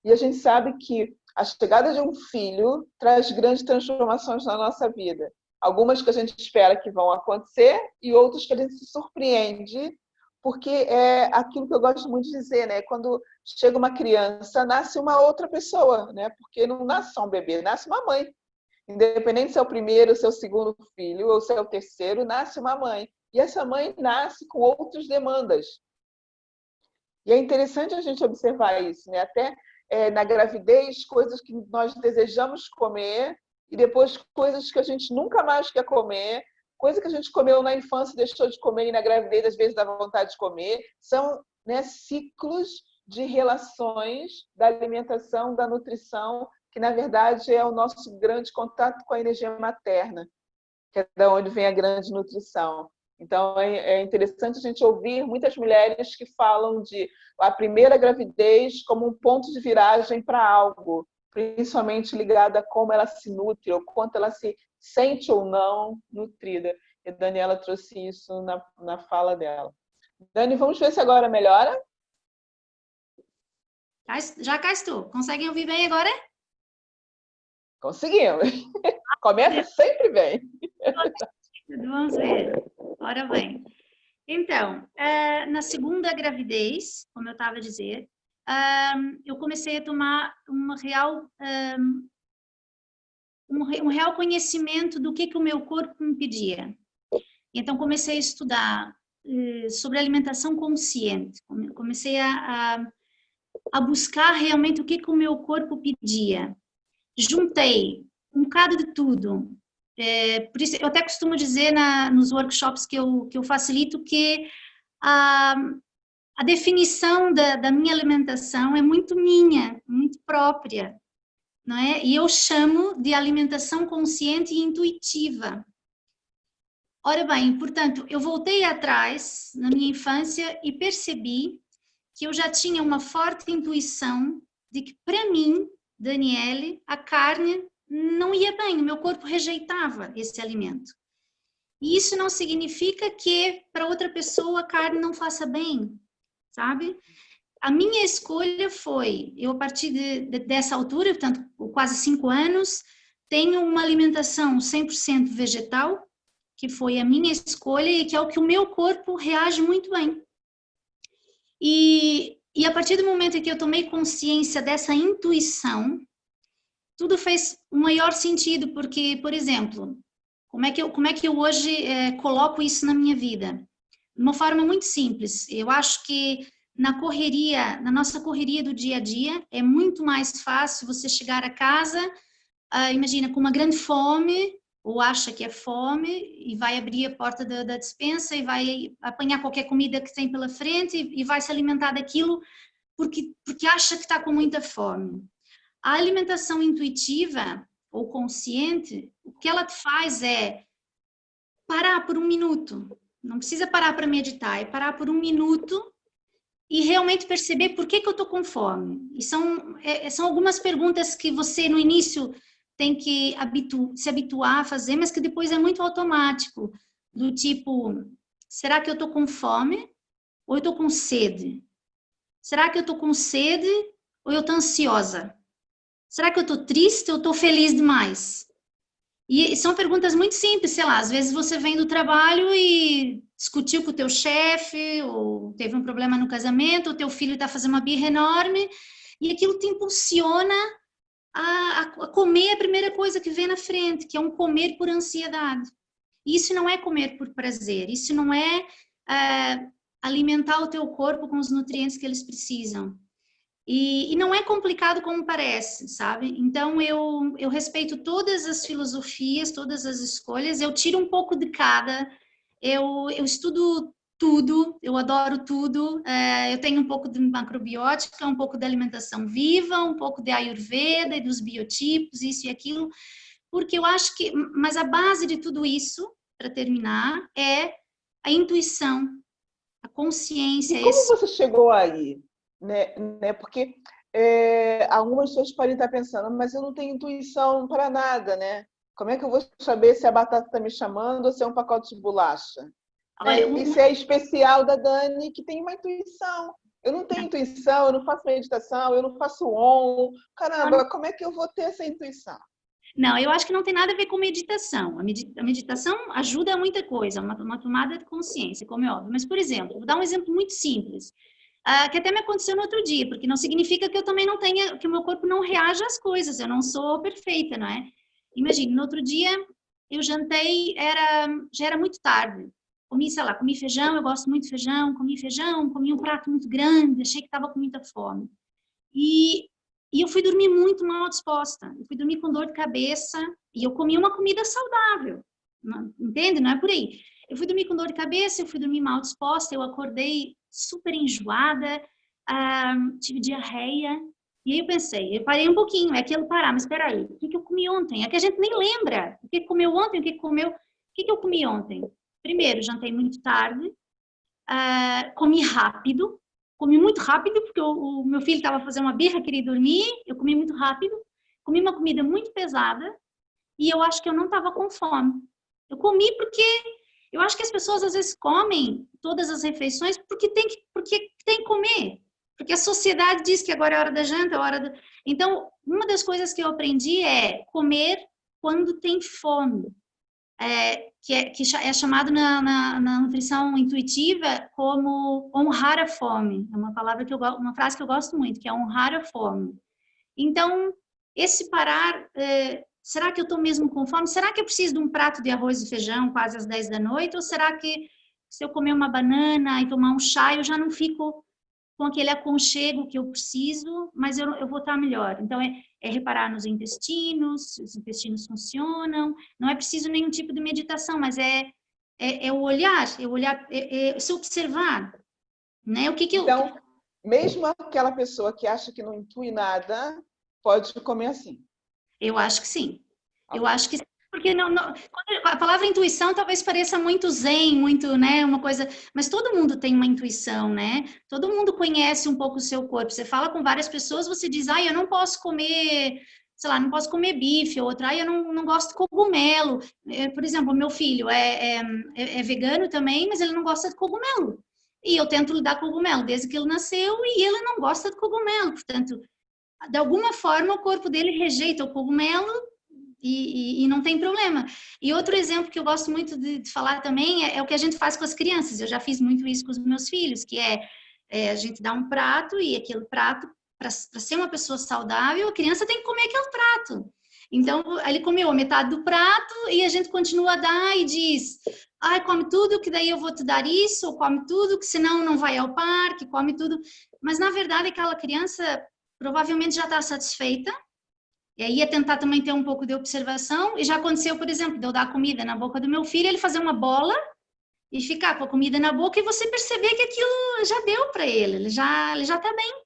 E a gente sabe que a chegada de um filho traz grandes transformações na nossa vida. Algumas que a gente espera que vão acontecer e outras que a gente se surpreende, porque é aquilo que eu gosto muito de dizer, né? Quando chega uma criança, nasce uma outra pessoa, né? Porque não nasce só um bebê, nasce uma mãe. Independente se é o primeiro, se é o segundo filho ou se é o terceiro, nasce uma mãe. E essa mãe nasce com outras demandas. E é interessante a gente observar isso, né? Até na gravidez, coisas que nós desejamos comer e depois coisas que a gente nunca mais quer comer, coisa que a gente comeu na infância e deixou de comer e na gravidez às vezes dá vontade de comer. São, né, ciclos de relações da alimentação, da nutrição, que na verdade é o nosso grande contato com a energia materna, que é da onde vem a grande nutrição. Então é interessante a gente ouvir muitas mulheres que falam de a primeira gravidez como um ponto de viragem para algo, principalmente ligada a como ela se nutre ou quanto ela se sente ou não nutrida. E a Daniela trouxe isso na fala dela. Dani, vamos ver se agora melhora? Já cá estou. Conseguem ouvir bem agora? Conseguimos. Começa sempre bem. Vamos ver. Ora bem. Então, na segunda gravidez, como eu estava a dizer, eu comecei a tomar um real conhecimento do que o meu corpo me pedia. Então, comecei a estudar sobre alimentação consciente. Comecei a buscar realmente o que o meu corpo pedia. Juntei um bocado de tudo. Por isso, eu até costumo dizer nos workshops que eu facilito que a definição da minha alimentação é muito minha, muito própria, não é? E eu chamo de alimentação consciente e intuitiva. Ora bem, portanto, eu voltei atrás na minha infância e percebi que eu já tinha uma forte intuição de que, para mim, Daniele, a carne não ia bem, o meu corpo rejeitava esse alimento. E isso não significa que para outra pessoa a carne não faça bem, sabe? A minha escolha foi, eu a partir dessa altura, portanto, quase 5 anos, tenho uma alimentação 100% vegetal, que foi a minha escolha e que é o que o meu corpo reage muito bem. E a partir do momento em que eu tomei consciência dessa intuição, tudo fez um maior sentido, porque, por exemplo, como é que eu hoje coloco isso na minha vida? De uma forma muito simples. Eu acho que na nossa correria do dia a dia, é muito mais fácil você chegar a casa, imagina, com uma grande fome, ou acha que é fome, e vai abrir a porta da despensa e vai apanhar qualquer comida que tem pela frente e vai se alimentar daquilo porque acha que está com muita fome. A alimentação intuitiva ou consciente, o que ela te faz é parar por um minuto. Não precisa parar para meditar, é parar por um minuto e realmente perceber por que eu estou com fome. E são algumas perguntas que você, no início, tem que se habituar a fazer, mas que depois é muito automático. Do tipo, será que eu estou com fome ou eu estou com sede? Será que eu estou com sede ou eu estou ansiosa? Será que eu estou triste ou estou feliz demais? E são perguntas muito simples, sei lá, às vezes você vem do trabalho e discutiu com o teu chefe, ou teve um problema no casamento, ou teu filho está fazendo uma birra enorme, e aquilo te impulsiona a comer a primeira coisa que vem na frente, que é um comer por ansiedade. E isso não é comer por prazer, isso não é alimentar o teu corpo com os nutrientes que eles precisam. E não é complicado como parece, sabe? Então, eu respeito todas as filosofias, todas as escolhas, eu tiro um pouco de cada, eu estudo tudo, eu adoro tudo, eu tenho um pouco de macrobiótica, um pouco de alimentação viva, um pouco de Ayurveda e dos biotipos, isso e aquilo, porque eu acho que, mas a base de tudo isso, para terminar, é a intuição, a consciência. E como você chegou aí? Né? Porque algumas pessoas podem estar pensando, mas eu não tenho intuição para nada, né? Como é que eu vou saber se a batata está me chamando ou se é um pacote de bolacha? Olha, Né? Isso é especial da Dani, que tem uma intuição. Eu não tenho intuição, eu não faço meditação, eu não faço OM. Caramba, como é que eu vou ter essa intuição? Não, eu acho que não tem nada a ver com meditação. A meditação ajuda a muita coisa, uma tomada de consciência, como é óbvio. Mas, por exemplo, vou dar um exemplo muito simples, que até me aconteceu no outro dia, porque não significa que eu também não tenha, que o meu corpo não reaja às coisas, eu não sou perfeita, não é? Imagine, no outro dia eu jantei, já era muito tarde. Comi, sei lá, comi feijão, eu gosto muito de feijão, comi um prato muito grande, achei que estava com muita fome. E eu fui dormir muito mal disposta. Eu fui dormir com dor de cabeça e eu comi uma comida saudável. Entende? Não é por aí. Eu fui dormir com dor de cabeça, eu fui dormir mal disposta, eu acordei super enjoada, tive diarreia. E aí eu parei um pouquinho, é aquilo parar, mas espera aí, o que eu comi ontem? É que a gente nem lembra o que comeu ontem, o que eu comi ontem? Primeiro, jantei muito tarde, comi rápido, comi muito rápido, porque o meu filho estava fazendo uma birra, queria dormir, eu comi muito rápido, comi uma comida muito pesada, e eu acho que eu não estava com fome. Eu comi porque eu acho que as pessoas às vezes comem todas as refeições porque tem que comer, porque a sociedade diz que agora é a hora da janta, é a hora da... Então, uma das coisas que eu aprendi é comer quando tem fome. Que é chamado na nutrição intuitiva como honrar a fome. É uma palavra uma frase que eu gosto muito, que é honrar a fome. Então, esse parar, será que eu estou mesmo com fome? Será que eu preciso de um prato de arroz e feijão quase às 10 da noite? Ou será que se eu comer uma banana e tomar um chá, eu já não fico com aquele aconchego que eu preciso, mas eu vou estar melhor. Então, é reparar nos intestinos, se os intestinos funcionam, não é preciso nenhum tipo de meditação, mas é o olhar, se observar, né? Então, mesmo aquela pessoa que acha que não intui nada, pode comer assim? Eu acho que sim. Eu acho que sim. Porque a palavra intuição talvez pareça muito zen, muito, né, uma coisa, mas todo mundo tem uma intuição, né? Todo mundo conhece um pouco o seu corpo. Você fala com várias pessoas, você diz, eu não posso comer, sei lá, não posso comer bife, ou outra, eu não gosto de cogumelo. Por exemplo, meu filho é vegano também, mas ele não gosta de cogumelo. E eu tento lhe dar cogumelo desde que ele nasceu e ele não gosta de cogumelo. Portanto, de alguma forma o corpo dele rejeita o cogumelo e não tem problema. E outro exemplo que eu gosto muito de falar também é o que a gente faz com as crianças. Eu já fiz muito isso com os meus filhos, que a gente dá um prato e aquele prato, para ser uma pessoa saudável, a criança tem que comer aquele prato. Então, ele comeu a metade do prato e a gente continua a dar e diz, come tudo que daí eu vou te dar isso, ou come tudo que senão não vai ao parque, come tudo. Mas, na verdade, aquela criança provavelmente já está satisfeita. E aí ia tentar também ter um pouco de observação, e já aconteceu, por exemplo, de eu dar comida na boca do meu filho, ele fazer uma bola e ficar com a comida na boca e você perceber que aquilo já deu para ele já está bem.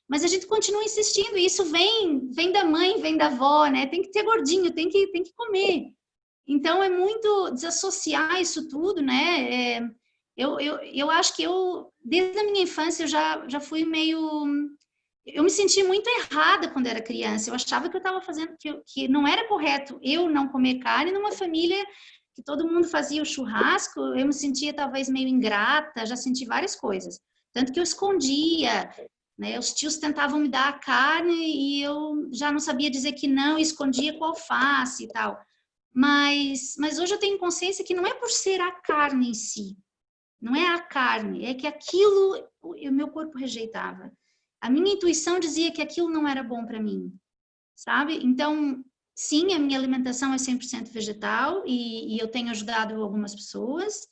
Mas a gente continua insistindo, e isso vem da mãe, vem da avó, né? Tem que ter gordinho, tem que comer. Então é muito desassociar isso tudo, né? Eu acho que desde a minha infância, eu já fui meio... Eu me senti muito errada quando era criança. Eu achava que eu estava fazendo, que não era correto eu não comer carne numa família que todo mundo fazia o churrasco. Eu me sentia talvez meio ingrata, já senti várias coisas. Tanto que eu escondia, né? Os tios tentavam me dar a carne e eu já não sabia dizer que não, e escondia com alface e tal. Mas hoje eu tenho consciência que não é por ser a carne em si, não é a carne, é que aquilo o meu corpo rejeitava. A minha intuição dizia que aquilo não era bom para mim, sabe? Então, sim, a minha alimentação é 100% vegetal e eu tenho ajudado algumas pessoas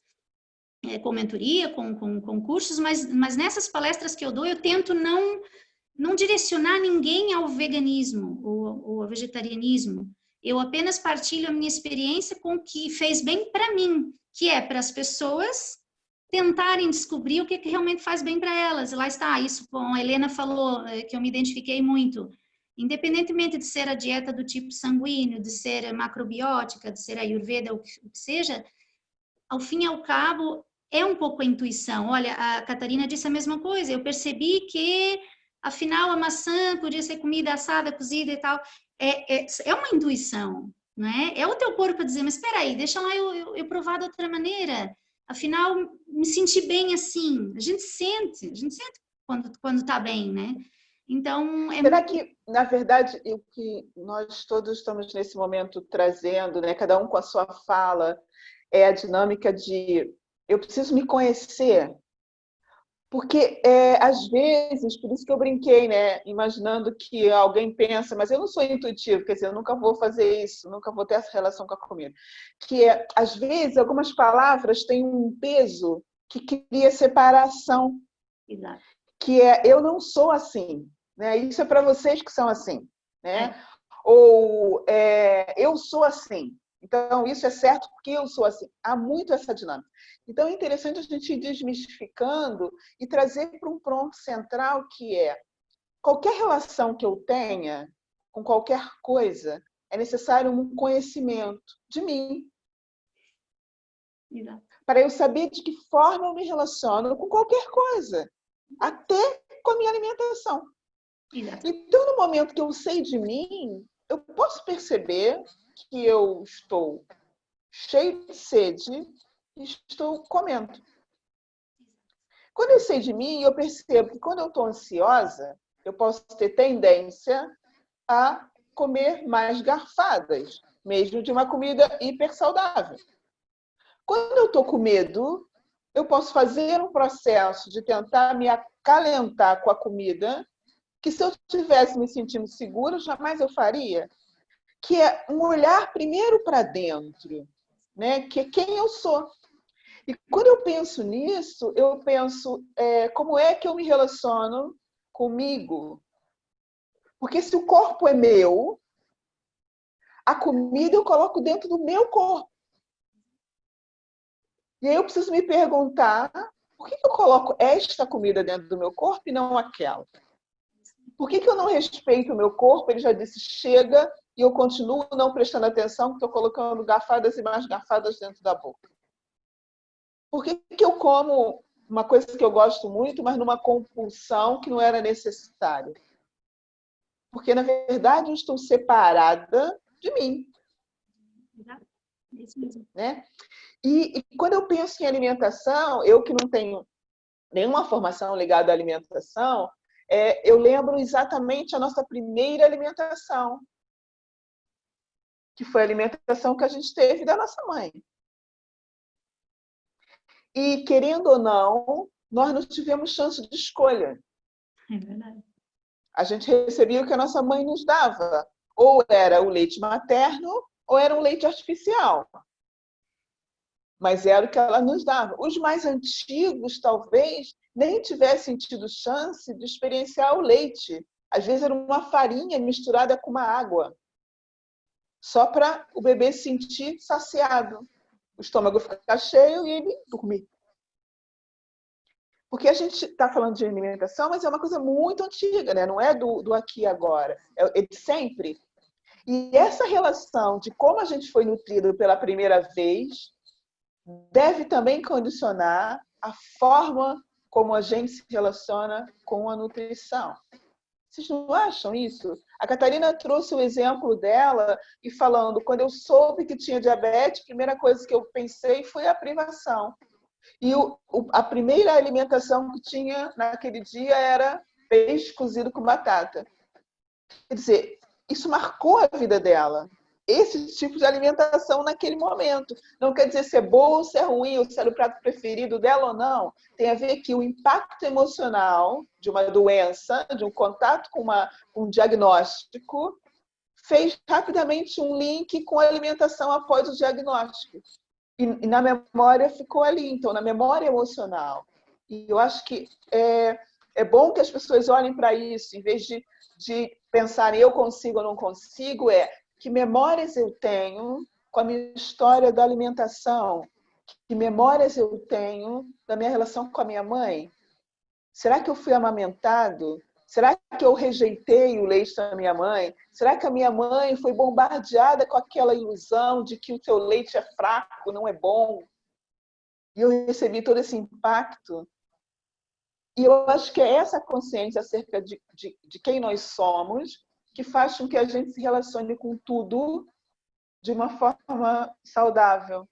com mentoria, com cursos, mas nessas palestras que eu dou, eu tento não direcionar ninguém ao veganismo ou ao vegetarianismo. Eu apenas partilho a minha experiência com o que fez bem para mim, que é para as pessoas tentarem descobrir o que realmente faz bem para elas. Lá está, isso a Helena falou, que eu me identifiquei muito. Independentemente de ser a dieta do tipo sanguíneo, de ser macrobiótica, de ser ayurveda, o que seja, ao fim e ao cabo, é um pouco a intuição. Olha, a Catarina disse a mesma coisa, eu percebi que, afinal, a maçã podia ser comida assada, cozida e tal. É uma intuição, não é? É o teu corpo a dizer, mas espera aí, deixa lá eu provar de outra maneira. Afinal, me senti bem assim. A gente sente quando tá bem, né? Então, será que, na verdade, o que nós todos estamos nesse momento trazendo, né, cada um com a sua fala, é a dinâmica de eu preciso me conhecer? Porque, às vezes, por isso que eu brinquei, né, imaginando que alguém pensa, mas eu não sou intuitivo, quer dizer, eu nunca vou fazer isso, nunca vou ter essa relação com a comida. Que, às vezes, algumas palavras têm um peso que cria separação. Exato. Que eu não sou assim, né? Isso é para vocês que são assim, né? Ou eu sou assim. Então, isso é certo porque eu sou assim. Há muito essa dinâmica. Então, é interessante a gente ir desmistificando e trazer para um ponto central que é qualquer relação que eu tenha com qualquer coisa, é necessário um conhecimento de mim. Exato. Para eu saber de que forma eu me relaciono com qualquer coisa, até com a minha alimentação. Exato. Então, no momento que eu sei de mim, eu posso perceber que eu estou cheio de sede e estou comendo. Quando eu sei de mim, eu percebo que quando eu estou ansiosa, eu posso ter tendência a comer mais garfadas, mesmo de uma comida hiper saudável. Quando eu estou com medo, eu posso fazer um processo de tentar me acalentar com a comida, que se eu estivesse me sentindo segura, jamais eu faria. Que é um olhar primeiro para dentro, né? Que é quem eu sou. E quando eu penso nisso, eu penso como é que eu me relaciono comigo. Porque se o corpo é meu, a comida eu coloco dentro do meu corpo. E aí eu preciso me perguntar, por que eu coloco esta comida dentro do meu corpo e não aquela? Por que eu não respeito o meu corpo? Ele já disse, chega, e eu continuo não prestando atenção, que estou colocando garfadas e mais garfadas dentro da boca. Por que eu como uma coisa que eu gosto muito, mas numa compulsão que não era necessária? Porque, na verdade, eu estou separada de mim. Isso mesmo. Né? E quando eu penso em alimentação, eu que não tenho nenhuma formação ligada à alimentação, eu lembro exatamente a nossa primeira alimentação, que foi a alimentação que a gente teve da nossa mãe. E, querendo ou não, nós não tivemos chance de escolha. É verdade. A gente recebia o que a nossa mãe nos dava. Ou era o leite materno, ou era um leite artificial. Mas era o que ela nos dava. Os mais antigos, talvez, nem tivessem tido chance de experienciar o leite. Às vezes era uma farinha misturada com uma água, só para o bebê se sentir saciado, o estômago ficar cheio e ele dormir. Porque a gente está falando de alimentação, mas é uma coisa muito antiga, né? Não é do aqui e agora, é de sempre. E essa relação de como a gente foi nutrido pela primeira vez deve também condicionar a forma como a gente se relaciona com a nutrição. Vocês não acham isso? A Catarina trouxe o exemplo dela e falando, quando eu soube que tinha diabetes, a primeira coisa que eu pensei foi a privação. E a primeira alimentação que tinha naquele dia era peixe cozido com batata. Quer dizer, isso marcou a vida dela. Esse tipo de alimentação naquele momento. Não quer dizer se é boa ou se é ruim, ou se era o prato preferido dela ou não. Tem a ver que o impacto emocional de uma doença, de um contato com um diagnóstico, fez rapidamente um link com a alimentação após o diagnóstico. E na memória ficou ali, então, na memória emocional. E eu acho que é bom que as pessoas olhem para isso, em vez de pensarem eu consigo ou não consigo, que memórias eu tenho com a minha história da alimentação, que memórias eu tenho da minha relação com a minha mãe. Será que eu fui amamentado? Será que eu rejeitei o leite da minha mãe? Será que a minha mãe foi bombardeada com aquela ilusão de que o seu leite é fraco, não é bom? E eu recebi todo esse impacto. E eu acho que é essa consciência acerca de quem nós somos que faz com que a gente se relacione com tudo de uma forma saudável,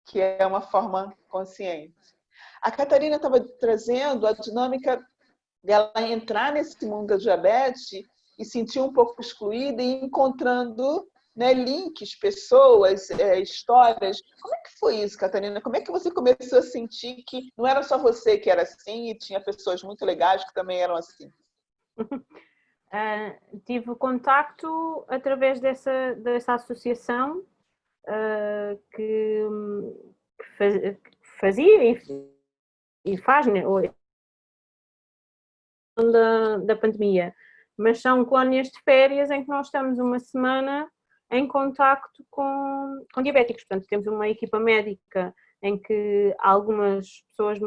que é uma forma consciente. A Catarina estava trazendo a dinâmica dela entrar nesse mundo da diabetes e sentir um pouco excluída e encontrando, né, links, pessoas, histórias. Como é que foi isso, Catarina? Como é que você começou a sentir que não era só você que era assim e tinha pessoas muito legais que também eram assim? Tive contacto através dessa associação que fazia e faz, né, da pandemia, mas são colónias de férias em que nós estamos uma semana em contacto com diabéticos. Portanto, temos uma equipa médica em que algumas pessoas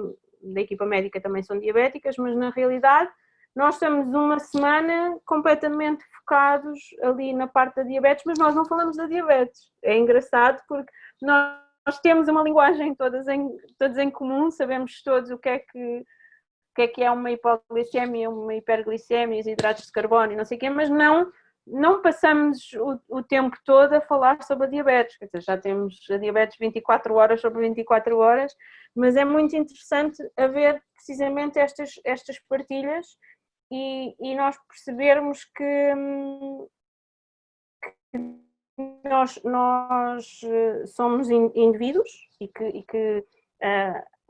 da equipa médica também são diabéticas, mas na realidade nós estamos uma semana completamente focados ali na parte da diabetes, mas nós não falamos da diabetes. É engraçado porque nós temos uma linguagem todos em comum, sabemos todos o que é que é uma hipoglicemia, uma hiperglicemia, os hidratos de carbono, não sei o quê, mas não passamos o tempo todo a falar sobre a diabetes. Quer dizer, já temos a diabetes 24 horas sobre 24 horas, mas é muito interessante haver precisamente estas partilhas e nós percebermos que nós somos indivíduos e que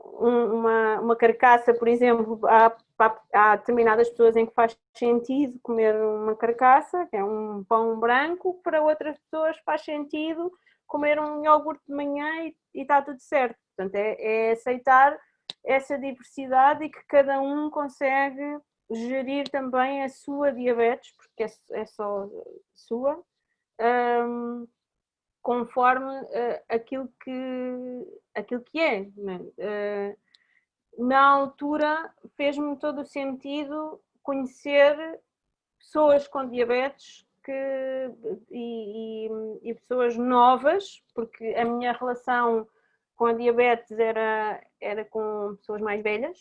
uma carcaça, por exemplo, há determinadas pessoas em que faz sentido comer uma carcaça, que é um pão branco, para outras pessoas faz sentido comer um iogurte de manhã e está tudo certo. Portanto, é aceitar essa diversidade e que cada um consegue gerir também a sua diabetes, porque é só sua, conforme aquilo que é. Na altura fez-me todo o sentido conhecer pessoas com diabetes e pessoas novas, porque a minha relação com a diabetes era com pessoas mais velhas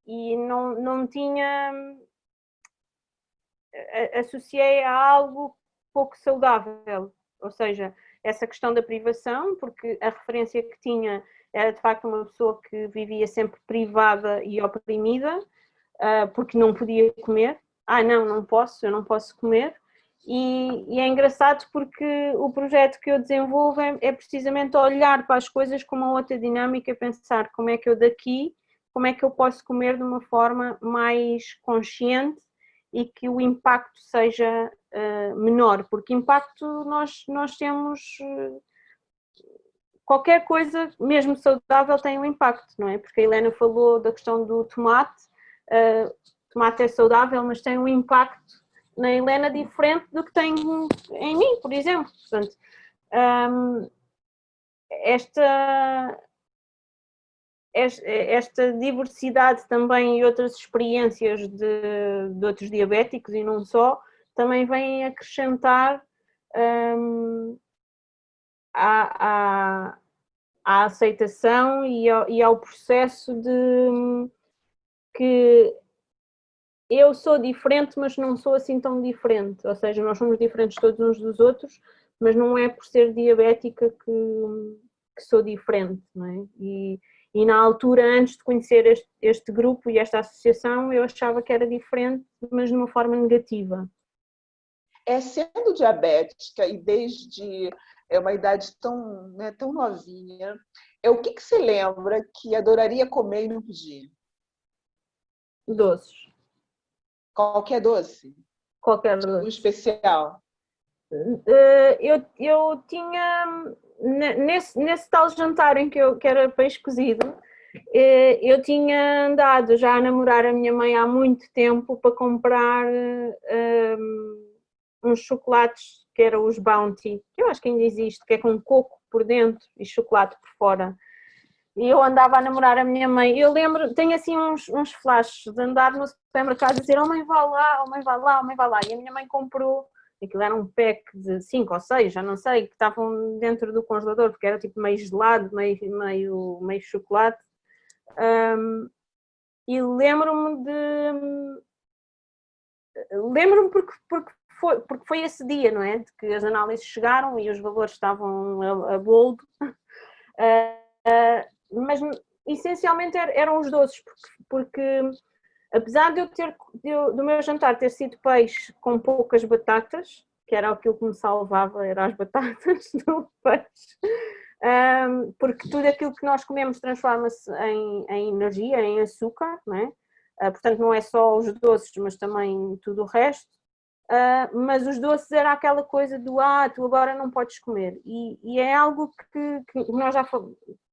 e não tinha, associei a algo pouco saudável, ou seja, essa questão da privação, porque a referência que tinha era de facto uma pessoa que vivia sempre privada e oprimida, porque não podia comer. Eu não posso comer. E é engraçado porque o projeto que eu desenvolvo é precisamente olhar para as coisas com uma outra dinâmica, pensar como é que eu posso comer de uma forma mais consciente e que o impacto seja menor, porque impacto nós temos, qualquer coisa, mesmo saudável, tem um impacto, não é? Porque a Helena falou da questão do tomate, tomate é saudável, mas tem um impacto na Helena diferente do que tem em mim, por exemplo. Portanto, esta diversidade também e outras experiências de outros diabéticos e não só, também vêm acrescentar à aceitação e ao processo de que eu sou diferente, mas não sou assim tão diferente. Ou seja, nós somos diferentes todos uns dos outros, mas não é por ser diabética que sou diferente, não é? E na altura, antes de conhecer este grupo e esta associação, eu achava que era diferente, mas de uma forma negativa. Sendo diabética e desde uma idade tão, né, tão novinha, o que você lembra que adoraria comer e não podia? Doces. Qualquer doce? Qualquer Um doce. especial? Eu tinha, nesse tal jantar em que era peixe cozido, eu tinha andado já a namorar a minha mãe há muito tempo para comprar uns chocolates que eram os Bounty, que eu acho que ainda existe, que é com coco por dentro e chocolate por fora. E eu andava a namorar a minha mãe. Eu lembro, tenho assim uns flashes de andar no supermercado e dizer: oh mãe, vá lá, oh mãe, vá lá, oh mãe, vá lá. E a minha mãe comprou, aquilo era um pack de 5 ou 6, já não sei, que estavam dentro do congelador, porque era tipo meio gelado, meio chocolate. E lembro-me porque foi esse dia, não é? De que as análises chegaram e os valores estavam a boldo. Mas essencialmente eram os doces, porque apesar de do meu jantar ter sido peixe com poucas batatas, que era aquilo que me salvava, eram as batatas do peixe, porque tudo aquilo que nós comemos transforma-se em energia, em açúcar, não é? Portanto não é só os doces, mas também tudo o resto. Mas os doces era aquela coisa do tu agora não podes comer, e é algo que nós já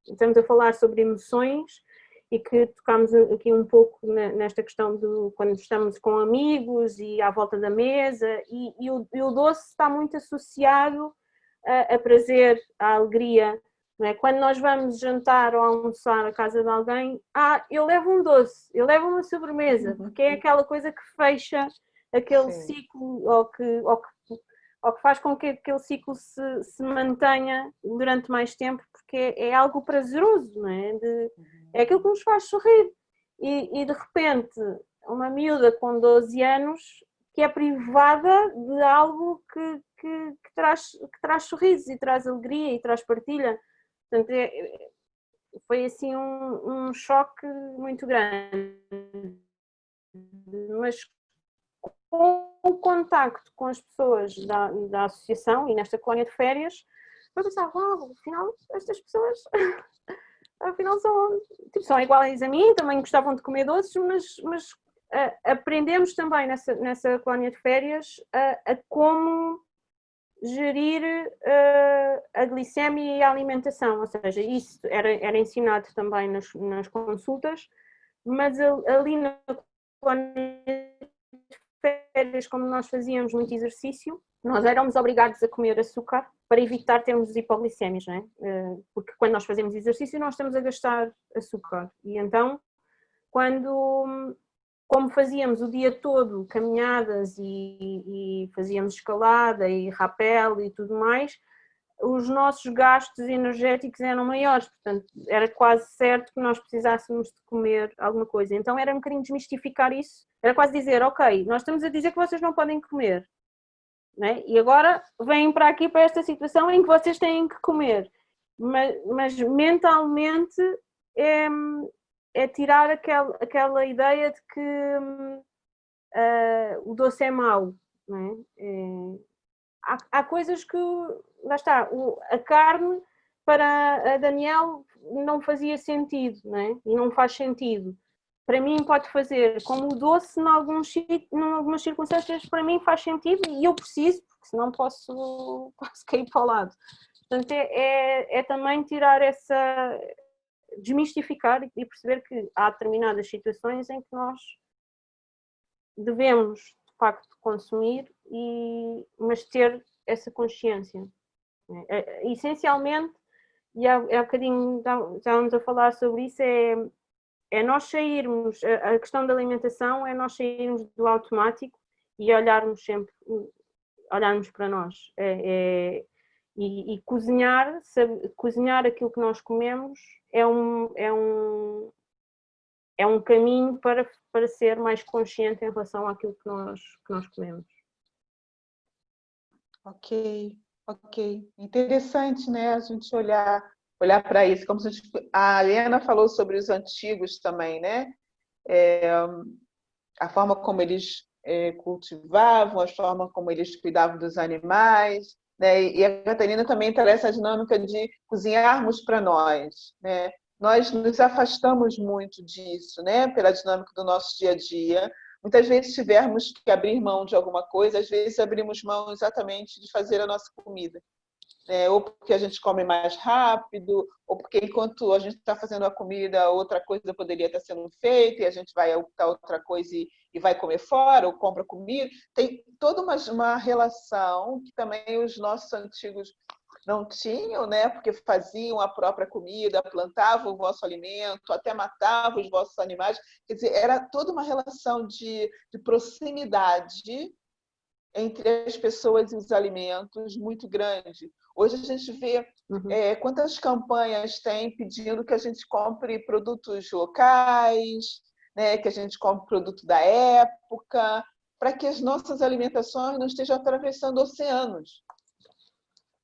estamos a falar sobre emoções e que tocámos aqui um pouco nesta questão de quando estamos com amigos e à volta da mesa, e o doce está muito associado a prazer, a alegria, não é? Quando nós vamos jantar ou almoçar à casa de alguém, eu levo um doce, eu levo uma sobremesa, porque é aquela coisa que fecha aquele Sim. ciclo ou que faz com que aquele ciclo se mantenha durante mais tempo, porque é algo prazeroso, não é? É aquilo que nos faz sorrir. E de repente, uma miúda com 12 anos que é privada de algo que traz sorrisos e traz alegria e traz partilha. Portanto, foi assim um choque muito grande. Mas com o contacto com as pessoas da associação e nesta colónia de férias, eu pensava, afinal, estas pessoas afinal são iguais a mim, também gostavam de comer doces, mas aprendemos também nessa colónia de férias a como gerir a glicemia e a alimentação, ou seja, isso era ensinado também nas consultas, mas ali na colónia férias, como nós fazíamos muito exercício, nós éramos obrigados a comer açúcar para evitar termos hipoglicémias, não é? Porque quando nós fazemos exercício nós estamos a gastar açúcar e então como fazíamos o dia todo caminhadas e fazíamos escalada e rapel e tudo mais, os nossos gastos energéticos eram maiores, portanto era quase certo que nós precisássemos de comer alguma coisa. Então era um bocadinho desmistificar isso, era quase dizer, ok, nós estamos a dizer que vocês não podem comer, não é? E agora vêm para aqui para esta situação em que vocês têm que comer, mas mentalmente é tirar aquela ideia de que o doce é mau, não é? Há coisas que, lá está, a carne para a Daniel não fazia sentido, não é? E não faz sentido. Para mim pode fazer, como o doce, em algumas circunstâncias, para mim faz sentido e eu preciso, porque senão posso cair para o lado. Portanto, é também tirar desmistificar e perceber que há determinadas situações em que nós devemos, de facto, consumir, mas ter essa consciência. Essencialmente, e há bocadinho estávamos a falar sobre isso, é nós sairmos, a questão da alimentação é nós sairmos do automático e olharmos para nós. E cozinhar aquilo que nós comemos é um caminho para ser mais consciente em relação àquilo que nós comemos. Ok. Interessante, né? A gente olhar para isso. A Helena falou sobre os antigos também, né? A forma como eles cultivavam, a forma como eles cuidavam dos animais, né? E a Catarina também traz essa dinâmica de cozinharmos para nós, né? Nós nos afastamos muito disso, né? Pela dinâmica do nosso dia a dia. Muitas vezes tivermos que abrir mão de alguma coisa, às vezes abrimos mão exatamente de fazer a nossa comida. Ou porque a gente come mais rápido, ou porque enquanto a gente está fazendo a comida, outra coisa poderia estar sendo feita, e a gente vai optar outra coisa e vai comer fora, ou compra comida. Tem toda uma relação que também os nossos antigos não tinham, né? Porque faziam a própria comida, plantavam o vosso alimento, até matavam os vossos animais. Quer dizer, era toda uma relação de proximidade entre as pessoas e os alimentos muito grande. Hoje a gente vê quantas campanhas tem pedindo que a gente compre produtos locais, né, que a gente compre produto da época, para que as nossas alimentações não estejam atravessando oceanos.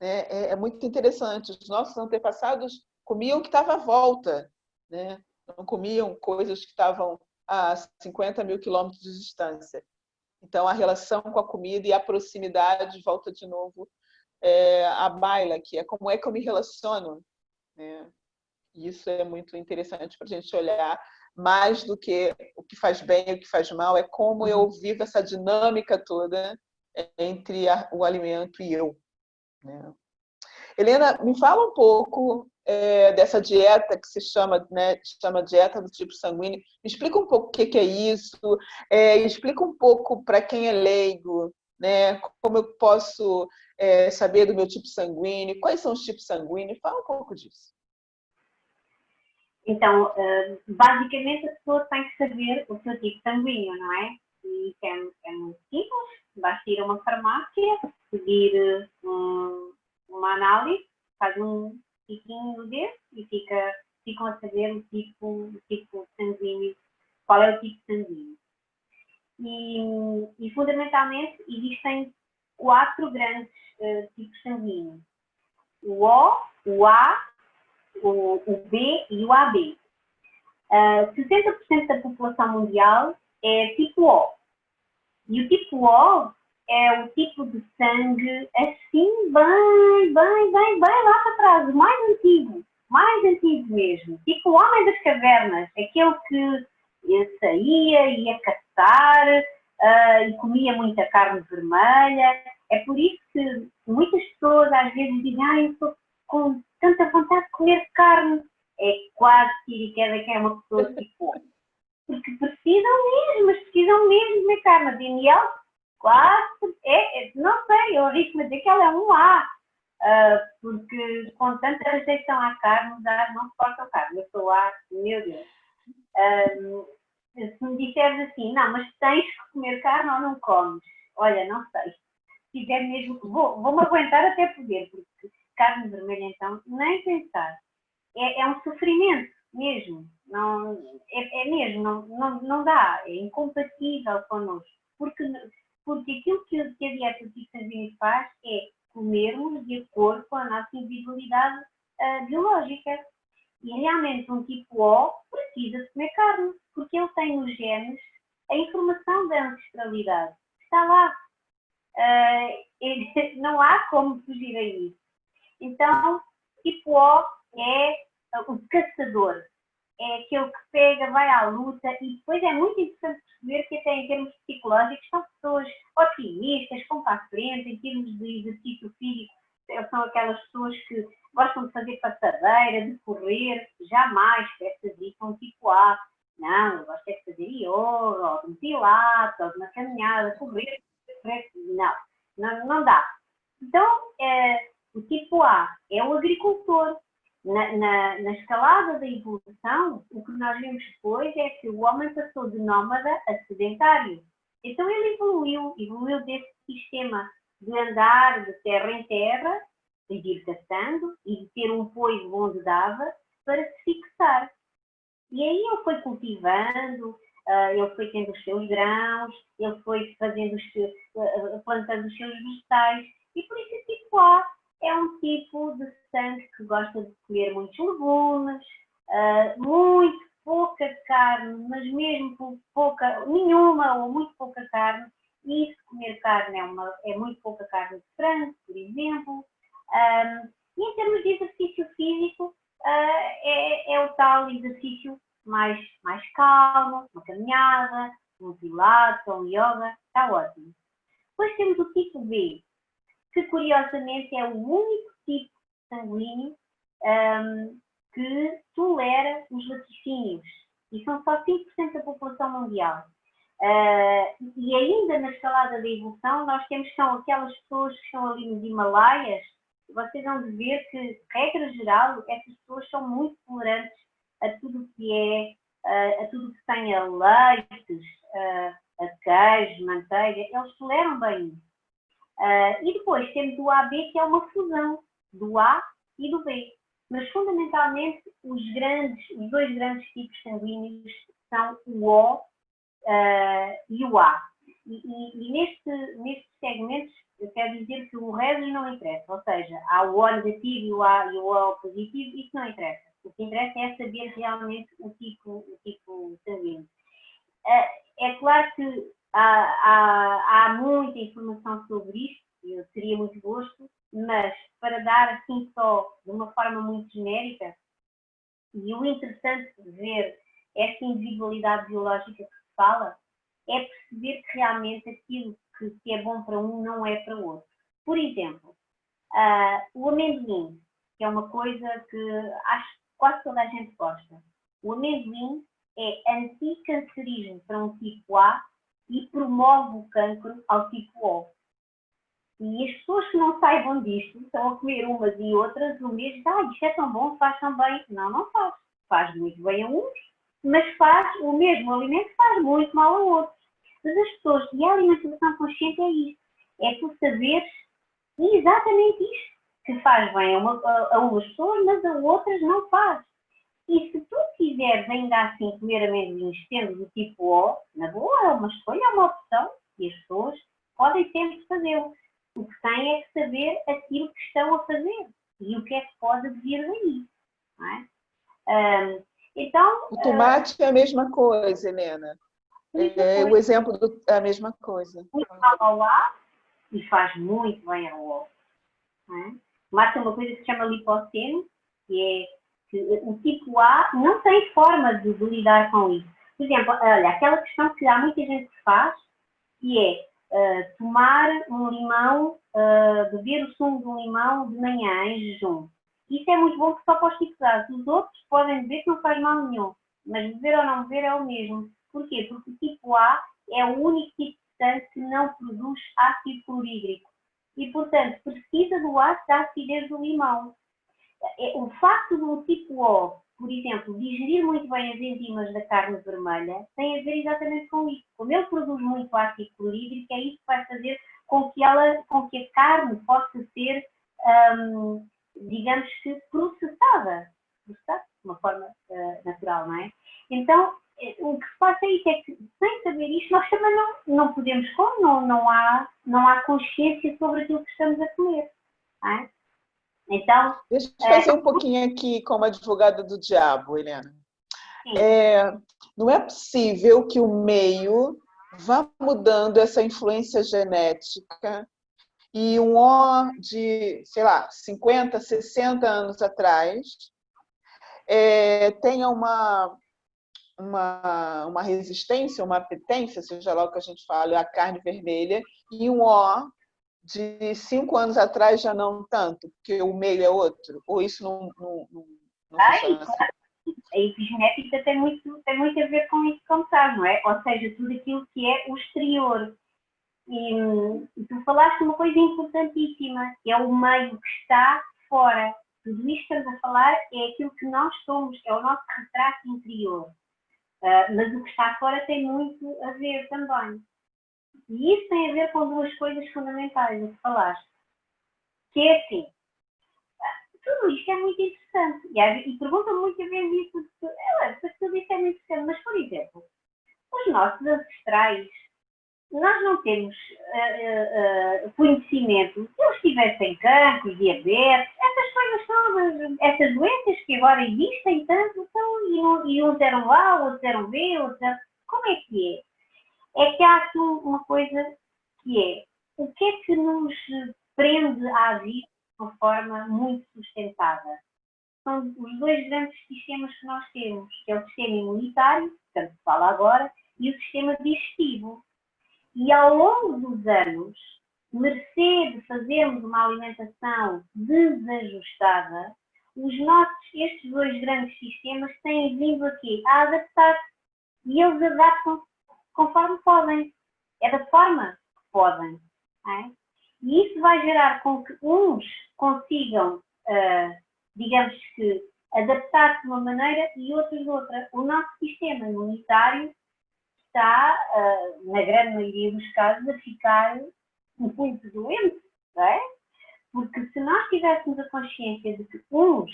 É muito interessante. Os nossos antepassados comiam o que estava à volta, né? Não comiam coisas que estavam a 50 mil quilômetros de distância. Então, a relação com a comida e a proximidade volta de novo à baila, que é como é que eu me relaciono. Né? E isso é muito interessante para a gente olhar, mais do que o que faz bem e o que faz mal, é como eu vivo essa dinâmica toda entre o alimento e eu. Né? Helena, me fala um pouco dessa dieta que se chama, né, chama dieta do tipo sanguíneo. Me explica um pouco o que é isso, explica um pouco para quem é leigo, né, como eu posso saber do meu tipo sanguíneo, quais são os tipos sanguíneos, fala um pouco disso. Então, basicamente a pessoa tem que saber o seu tipo sanguíneo, não é? E isso é muito simples, basta ir a uma farmácia, pedir uma análise, faz um tiquinho no dedo e ficam a saber o tipo sanguíneo, qual é o tipo sanguíneo. E fundamentalmente existem 4 grandes tipos sanguíneos: o O, o A, o B e o AB. 60% da população mundial é tipo O. E o tipo O é o tipo de sangue assim, bem lá para trás, o mais antigo mesmo. Tipo o homem das cavernas, aquele que saía, ia caçar e comia muita carne vermelha. É por isso que muitas pessoas às vezes dizem: eu estou com tanta vontade de comer carne. É quase que é uma pessoa tipo O. Porque precisam mesmo comer carne. A Daniel quase, não sei, eu arrisco-me a dizer que ela é um A, porque com tanta rejeição à carne, não suportam carne. Eu sou A, meu Deus. Se me disseres assim, não, mas tens que comer carne ou não comes? Olha, não sei. Se tiver mesmo, vou-me aguentar até poder, porque carne vermelha, então, nem pensar. É um sofrimento mesmo. Não, mesmo, não dá. É incompatível connosco. Porque aquilo que a dieta do tipo sanguíneo faz é comermos de acordo com a nossa individualidade biológica. E realmente um tipo O precisa de comer carne, porque ele tem nos genes a informação da ancestralidade. Está lá. Não há como fugir a isso. Então, tipo O é o caçador. É aquele que pega, vai à luta, e depois é muito interessante perceber que até em termos psicológicos são pessoas otimistas, vão para a frente, em termos de exercício físico, são aquelas pessoas que gostam de fazer passadeira, de correr, jamais peças isso, um tipo A. Não, eu gosto de fazer yoga, ou de pilates, ou de uma caminhada, correr, não dá. Então, o tipo A é o agricultor. Na escalada da evolução, o que nós vemos depois é que o homem passou de nómada a sedentário. Então ele evoluiu desse sistema de andar de terra em terra de ir caçando e de ter um poiso onde dava para se fixar. E aí ele foi cultivando, ele foi tendo os seus grãos, ele foi fazendo plantando os seus vegetais, e por isso o tipo A é um tipo de sangue que gosta de comer muitos legumes, muito pouca carne, mas mesmo pouca, nenhuma ou muito pouca carne, e se comer carne é muito pouca carne de frango, por exemplo. E em termos de exercício físico, é o tal exercício mais calmo, uma caminhada, um pilates, um yoga, está ótimo. Depois temos o tipo B, que curiosamente é o único tipo sanguíneo que tolera os laticínios, e são só 5% da população mundial. E ainda na escalada da evolução, nós temos que são aquelas pessoas que estão ali nos Himalaias, vocês vão ver que, regra geral, essas pessoas são muito tolerantes a tudo que a tudo que tenha leites, a queijo, manteiga, eles toleram bem isso. E depois temos o AB, que é uma fusão do A e do B. Mas, fundamentalmente, os dois grandes tipos sanguíneos são o O e o A. E nestes segmentos, eu quero dizer que o resto não interessa. Ou seja, há o O negativo e o O positivo, isso não interessa. O que interessa é saber realmente o tipo sanguíneo. É claro que há muita informação sobre isto, eu teria muito gosto, mas para dar assim só de uma forma muito genérica, e o interessante de ver esta individualidade biológica que se fala, é perceber que realmente aquilo que é bom para um não é para o outro. Por exemplo, o amendoim, que é uma coisa que acho que quase toda a gente gosta. O amendoim é anticancerígeno para um tipo A e promove o cancro ao tipo O. E as pessoas que não saibam disto estão a comer umas e outras o mesmo, isto é tão bom, faz tão bem. Não faz. Faz muito bem a uns, mas o mesmo alimento faz muito mal a outros. Mas as pessoas, e a alimentação consciente é isso, é tu saberes exatamente isto, que faz bem a umas pessoas, mas a outras não faz. E se tu quiseres ainda assim comer amendoins tendo do tipo O, na boa, é uma escolha, é uma opção, e as pessoas podem sempre fazê-lo. O que têm é que saber aquilo que estão a fazer e o que é que pode vir daí. Não é? Então, o tomate é a mesma coisa, Helena. O exemplo é a mesma coisa. Muito mal ao A e faz muito bem ao O. Não é? O tomate é uma coisa que se chama lipoceno, que é que o tipo A não tem forma de lidar com isso. Por exemplo, olha, aquela questão que há muita gente que faz, que é tomar um limão, beber o sumo de um limão de manhã em jejum. Isso é muito bom só para os tipos A. Os outros podem beber que não faz mal nenhum, mas beber ou não beber é o mesmo. Porquê? Porque o tipo A é o único tipo de sangue que não produz ácido clorídrico e, portanto, precisa do ácido da acidez do limão. O facto do tipo O, por exemplo, digerir muito bem as enzimas da carne vermelha, tem a ver exatamente com isso. Como ele produz muito ácido clorídrico, é isso que vai fazer com que a carne possa ser, digamos que, processada de uma forma natural, não é? Então, o que se passa é isso, é que sem saber isto, nós também não podemos comer, não há consciência sobre aquilo que estamos a comer, não é? Então, deixa eu fazer um pouquinho aqui como advogada do diabo, Helena. Não é possível que o meio vá mudando essa influência genética e um O de, sei lá, 50, 60 anos atrás tenha uma resistência, uma apetência, seja lá o que a gente fala, a carne vermelha, e um O de 5 anos atrás já não tanto, porque o meio é outro? Ou isso não funciona assim? A epigenética tem muito a ver com isso, como sabes, não é? Ou seja, tudo aquilo que é o exterior. E tu falaste uma coisa importantíssima, que é o meio que está fora. Tudo isto que estamos a falar é aquilo que nós somos, é o nosso retrato interior. Mas o que está fora tem muito a ver também. E isso tem a ver com duas coisas fundamentais, o que falaste. Que é assim, tudo isto é muito interessante. E perguntam muitas vezes isso, tudo isto é muito interessante, mas, por exemplo, os nossos ancestrais, nós não temos conhecimento. Se eles tivessem cancro, diabetes, essas coisas todas, essas doenças que agora existem tanto, então, e uns eram A, outros eram B, outros eram... Como é que é? É que há aqui uma coisa que é, o que é que nos prende a agir de uma forma muito sustentada? São os dois grandes sistemas que nós temos, que é o sistema imunitário, que tanto se fala agora, e o sistema digestivo. E ao longo dos anos, mercê de fazermos uma alimentação desajustada, estes dois grandes sistemas têm vindo aqui a adaptar-se. E eles adaptam conforme podem. É da forma que podem. É? E isso vai gerar com que uns consigam, digamos que, adaptar-se de uma maneira e outros de outra. O nosso sistema imunitário está, na grande maioria dos casos, a ficar muito doente. Não é? Porque se nós tivéssemos a consciência de que uns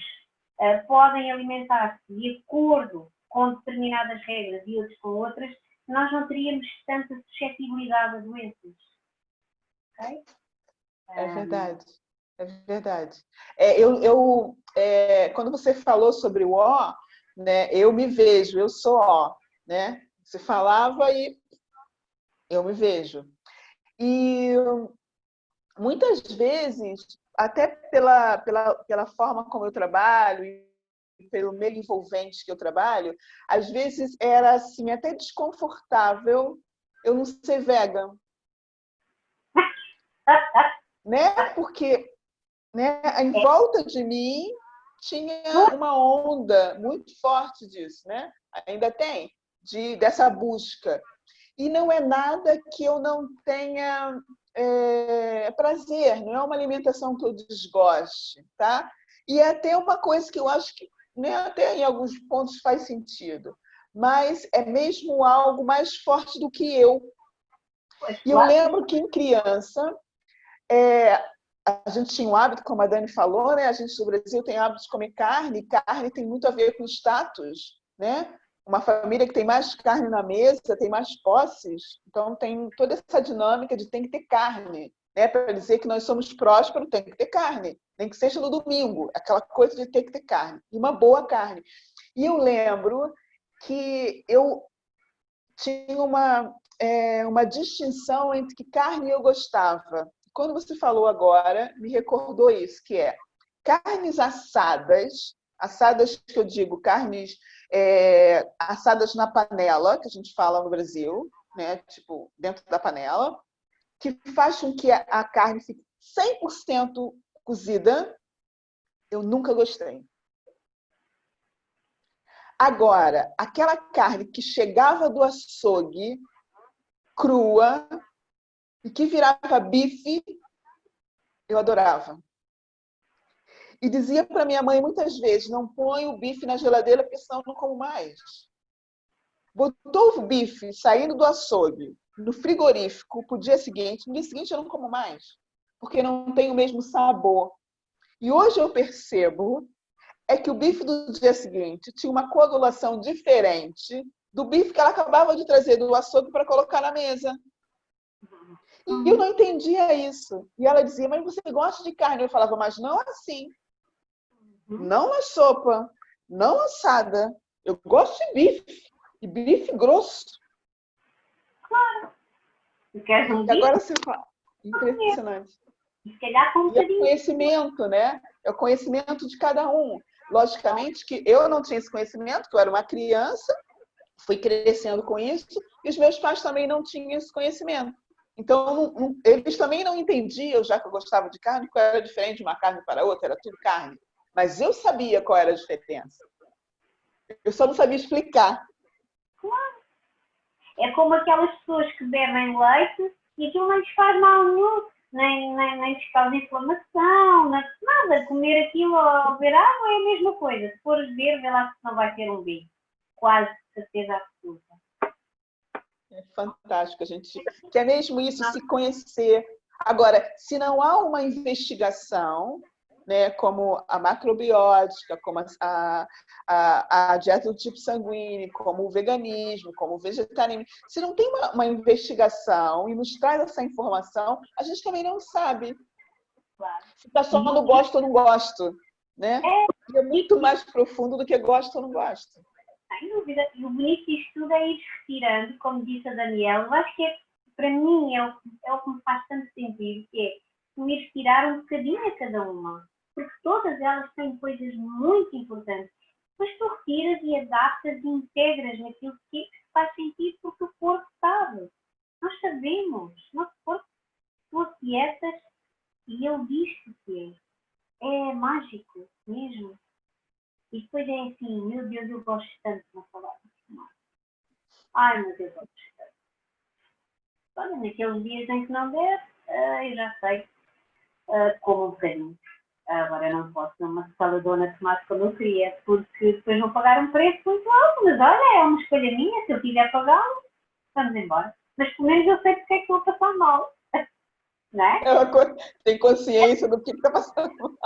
podem alimentar-se de acordo com determinadas regras e outros com outras, nós não teríamos tanta suscetibilidade a doenças. Okay? É verdade, é verdade. Quando você falou sobre o O, né, eu me vejo, eu sou O, né? Você falava e eu me vejo. E muitas vezes, até pela forma como eu trabalho e pelo meio envolvente que eu trabalho, às vezes era assim, até desconfortável eu não ser vegan. Né? Porque, né, em volta de mim tinha uma onda muito forte disso, né? Ainda tem, dessa busca. E não é nada que eu não tenha prazer, não é uma alimentação que eu desgoste, tá? E é até uma coisa que eu acho que, né, até em alguns pontos faz sentido, mas é mesmo algo mais forte do que eu. E eu lembro que em criança, a gente tinha um hábito, como a Dani falou, né? A gente do Brasil tem hábito de comer carne, e carne tem muito a ver com status, né? Uma família que tem mais carne na mesa tem mais posses, então tem toda essa dinâmica de tem que ter carne, né? Para dizer que nós somos prósperos, tem que ter carne, nem que seja no domingo, aquela coisa de ter que ter carne, e uma boa carne. E eu lembro que eu tinha uma distinção entre que carne eu gostava. Quando você falou agora, me recordou isso, que é carnes assadas que eu digo, carnes assadas na panela, que a gente fala no Brasil, né? Tipo, dentro da panela, que faz com que a carne fique 100% cozida, eu nunca gostei. Agora, aquela carne que chegava do açougue, crua, e que virava bife, eu adorava. E dizia para minha mãe muitas vezes, não põe o bife na geladeira, porque senão eu não como mais. Botou o bife saindo do açougue, no frigorífico, no dia seguinte eu não como mais, porque não tem o mesmo sabor. E hoje eu percebo que o bife do dia seguinte tinha uma coagulação diferente do bife que ela acabava de trazer do açougue para colocar na mesa. E eu não entendia isso. E ela dizia, mas você gosta de carne? Eu falava, mas não assim. Não na sopa, não assada. Eu gosto de bife. E bife grosso. Claro. E agora você fala. Impressionante. E é o conhecimento, né? É o conhecimento de cada um. Logicamente que eu não tinha esse conhecimento, que eu era uma criança, fui crescendo com isso, e os meus pais também não tinham esse conhecimento. Então, eles também não entendiam, já que eu gostava de carne, qual era diferente de uma carne para outra, era tudo carne. Mas eu sabia qual era a diferença. Eu só não sabia explicar. Claro. É como aquelas pessoas que bebem leite e aquilo não lhes faz mal nenhum, nem lhes causa inflamação, nada. Comer aquilo ou beber água é a mesma coisa. Se fores beber, vê lá se não vai ter um bico. Quase certeza absoluta. É fantástico, a gente quer mesmo isso, se conhecer. Agora, se não há uma investigação, né, como a macrobiótica, como a dieta do tipo sanguíneo, como o veganismo, como o vegetarianismo. Se não tem uma investigação e nos traz essa informação, a gente também não sabe. Claro. Se está só no gosto ou não gosto, né? E é muito mais profundo do que gosto ou não gosto. Sem dúvida. E o bonito disto tudo é ir retirando, como disse a Daniela. Eu acho que para mim é o que me faz tanto sentido, que é me retirar um bocadinho a cada uma. Porque todas elas têm coisas muito importantes. Depois tu retiras e adaptas e integras naquilo que faz sentido, porque o corpo sabe. Nós sabemos. Nosso corpo, tu aquietas e ele diz-te o que é. É mágico mesmo. E depois é assim, meu Deus, eu gosto tanto de uma salada de tomate. Ai, meu Deus, eu gosto tanto. Olha, naqueles dias em que não der, eu já sei, como um bocadinho. Agora não posso ser uma saladona de tomate como eu queria, porque depois vou pagar um preço muito alto. Mas olha, é uma escolha minha, se eu quiser pagá-lo, vamos embora. Mas pelo menos eu sei porque é que vou passar mal. Não é? Tem consciência do que está passando mal.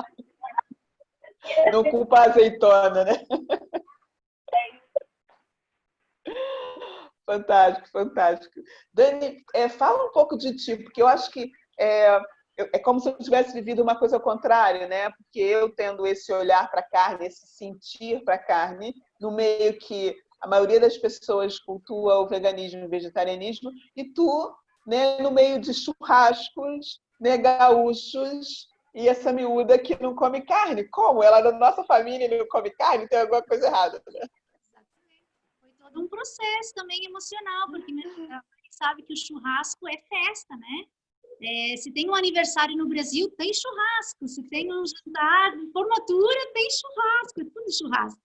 Não culpa a azeitona, né? Fantástico, fantástico. Dani, fala um pouco de ti, porque eu acho que é como se eu tivesse vivido uma coisa ao contrário, né? Porque eu tendo esse olhar para a carne, esse sentir para a carne, no meio que a maioria das pessoas cultua o veganismo e o vegetarianismo, e tu, né, no meio de churrascos, né, gaúchos, e essa miúda que não come carne. Como? Ela é da nossa família e não come carne? Tem alguma coisa errada, né? Exatamente. Foi todo um processo também emocional, porque a gente sabe que o churrasco é festa, né? Se tem um aniversário no Brasil, tem churrasco. Se tem um jantar de formatura, tem churrasco. É tudo churrasco.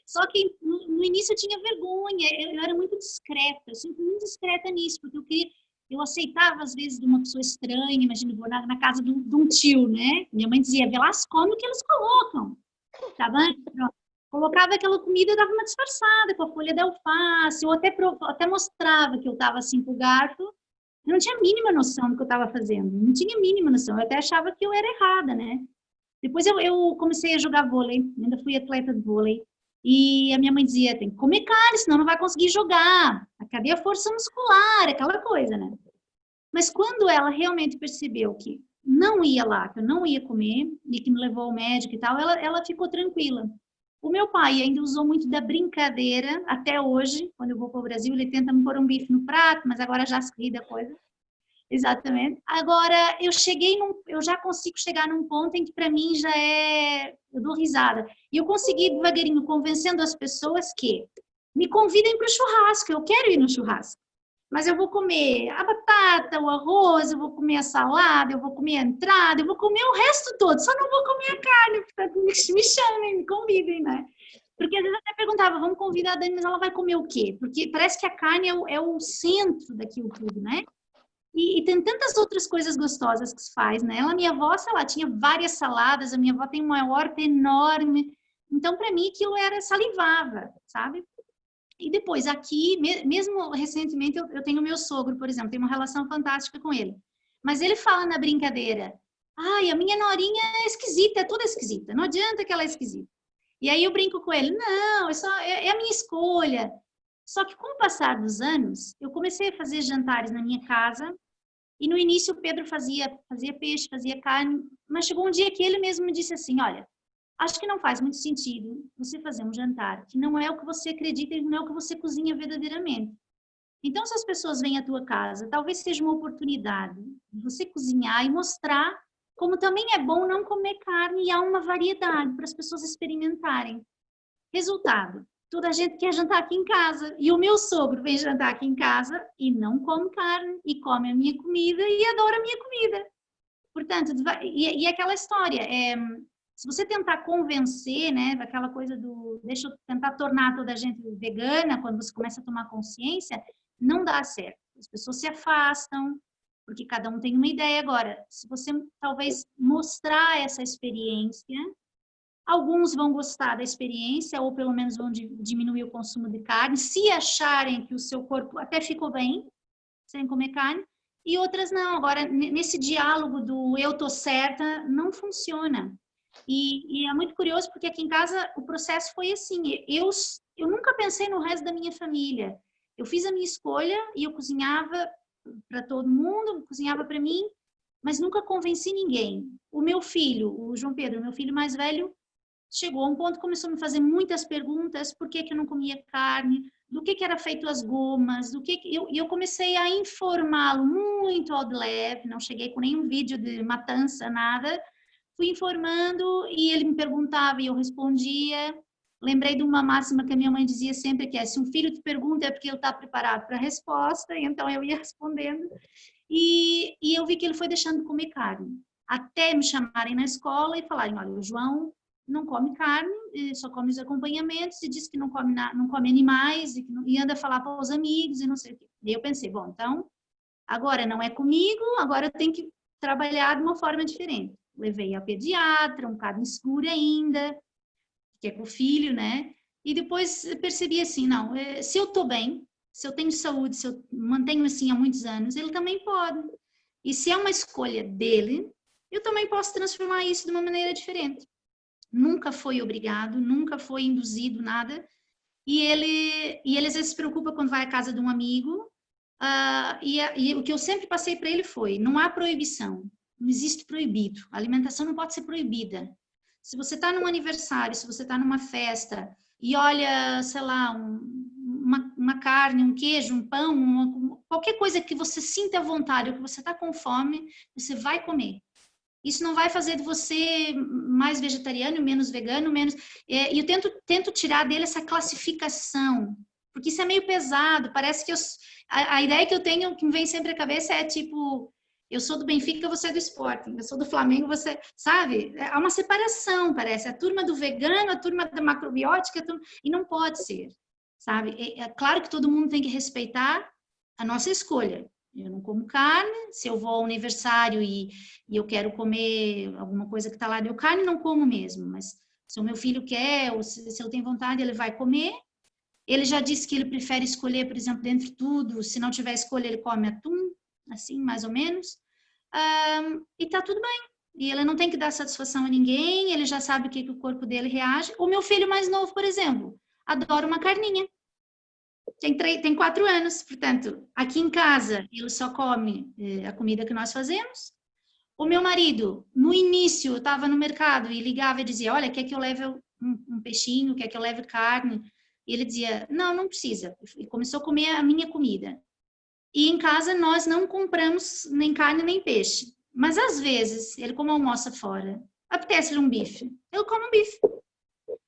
Só que no início eu tinha vergonha. Eu era muito discreta. Eu sempre fui muito discreta nisso, porque eu aceitava, às vezes, de uma pessoa estranha. Imagina, eu vou na casa de um tio, né? Minha mãe dizia, vê lá, come o que eles colocam. Tá bom? Colocava aquela comida e dava uma disfarçada com a folha de alface. Ou até mostrava que eu estava assim com o garfo. Eu não tinha a mínima noção do que eu estava fazendo. Não tinha a mínima noção. Eu até achava que eu era errada, né? Depois eu comecei a jogar vôlei. Ainda fui atleta de vôlei. E a minha mãe dizia, tem que comer carne, senão não vai conseguir jogar. Cadê a força muscular? Aquela coisa, né? Mas quando ela realmente percebeu que não ia lá, que eu não ia comer, e que me levou ao médico e tal, ela ficou tranquila. O meu pai ainda usou muito da brincadeira, até hoje, quando eu vou para o Brasil, ele tenta me pôr um bife no prato, mas agora já se ri da coisa. Exatamente. Agora, eu já consigo chegar num ponto em que para mim eu dou risada. E eu consegui devagarinho convencendo as pessoas que me convidem para o churrasco, eu quero ir no churrasco. Mas eu vou comer a batata, o arroz, eu vou comer a salada, eu vou comer a entrada, eu vou comer o resto todo, só não vou comer a carne, portanto me chamem, me convidem, né? Porque às vezes eu até perguntava, vamos convidar a Dani, mas ela vai comer o quê? Porque parece que a carne é o centro daquilo tudo, né? E tem tantas outras coisas gostosas que se faz, né? A minha avó, sei lá, tinha várias saladas, a minha avó tem uma horta enorme, então para mim aquilo era salivava, sabe? E depois, aqui, mesmo recentemente, eu tenho meu sogro, por exemplo, tenho uma relação fantástica com ele. Mas ele fala na brincadeira, ai, a minha norinha é esquisita, é toda esquisita, não adianta que ela é esquisita. E aí eu brinco com ele, não, é a minha escolha. Só que com o passar dos anos, eu comecei a fazer jantares na minha casa, e no início o Pedro fazia peixe, fazia carne, mas chegou um dia que ele mesmo me disse assim, olha, acho que não faz muito sentido você fazer um jantar que não é o que você acredita e não é o que você cozinha verdadeiramente. Então, se as pessoas vêm à tua casa, talvez seja uma oportunidade de você cozinhar e mostrar como também é bom não comer carne e há uma variedade para as pessoas experimentarem. Resultado, toda a gente quer jantar aqui em casa e o meu sogro vem jantar aqui em casa e não come carne e come a minha comida e adora a minha comida. Portanto, e aquela história, se você tentar convencer, né, aquela coisa deixa eu tentar tornar toda a gente vegana, quando você começa a tomar consciência, não dá certo. As pessoas se afastam, porque cada um tem uma ideia. Agora, se você talvez mostrar essa experiência, alguns vão gostar da experiência, ou pelo menos vão diminuir o consumo de carne, se acharem que o seu corpo até ficou bem, sem comer carne, e outras não. Agora, nesse diálogo do eu tô certa, não funciona. E é muito curioso porque aqui em casa o processo foi assim, eu nunca pensei no resto da minha família. Eu fiz a minha escolha e eu cozinhava para todo mundo, cozinhava para mim, mas nunca convenci ninguém. O meu filho, o João Pedro, meu filho mais velho, chegou a um ponto que começou a me fazer muitas perguntas, por que eu não comia carne, do que era feito as gomas, eu comecei a informá-lo muito ao de leve, não cheguei com nenhum vídeo de matança, nada, fui informando e ele me perguntava e eu respondia. Lembrei de uma máxima que a minha mãe dizia sempre, que é, se um filho te pergunta é porque ele está preparado para a resposta, e então eu ia respondendo. E eu vi que ele foi deixando de comer carne, até me chamarem na escola e falarem, olha, o João não come carne, só come os acompanhamentos, e diz que não come animais, e anda a falar para os amigos, e não sei o quê. E eu pensei, bom, então, agora não é comigo, agora eu tenho que trabalhar de uma forma diferente. Levei a pediatra, um bocado escuro ainda, que é com o filho, né? E depois percebi assim, não, se eu estou bem, se eu tenho saúde, se eu mantenho assim há muitos anos, ele também pode. E se é uma escolha dele, eu também posso transformar isso de uma maneira diferente. Nunca foi obrigado, nunca foi induzido, nada. E ele às vezes se preocupa quando vai à casa de um amigo. E o que eu sempre passei para ele foi, não há proibição, não existe proibido. A alimentação não pode ser proibida. Se você está num aniversário, se você está numa festa e olha, sei lá, uma carne, um queijo, um pão, qualquer coisa que você sinta vontade ou que você está com fome, você vai comer. Isso não vai fazer de você mais vegetariano, menos vegano, menos... E eu tento tirar dele essa classificação, porque isso é meio pesado, parece que a ideia que eu tenho, que me vem sempre à cabeça é tipo, eu sou do Benfica, você é do Sporting, eu sou do Flamengo, você... Sabe? Há uma separação, parece, a turma do vegano, a turma da macrobiótica, e não pode ser, sabe? É claro que todo mundo tem que respeitar a nossa escolha. Eu não como carne, se eu vou ao aniversário e eu quero comer alguma coisa que está lá de carne, não como mesmo, mas se o meu filho quer, ou se ele tem vontade, ele vai comer. Ele já disse que ele prefere escolher, por exemplo, dentre tudo, se não tiver escolha, ele come atum, assim, mais ou menos, e tá tudo bem. E ele não tem que dar satisfação a ninguém, ele já sabe o que o corpo dele reage. O meu filho mais novo, por exemplo, adora uma carninha. Tem 4 anos, portanto, aqui em casa ele só come a comida que nós fazemos. O meu marido, no início, eu estava no mercado e ligava e dizia, olha, quer que eu leve um peixinho, quer que eu leve carne? E ele dizia, não precisa. E começou a comer a minha comida. E em casa nós não compramos nem carne nem peixe. Mas às vezes, ele como almoça fora, apetece-lhe um bife. Ele come um bife.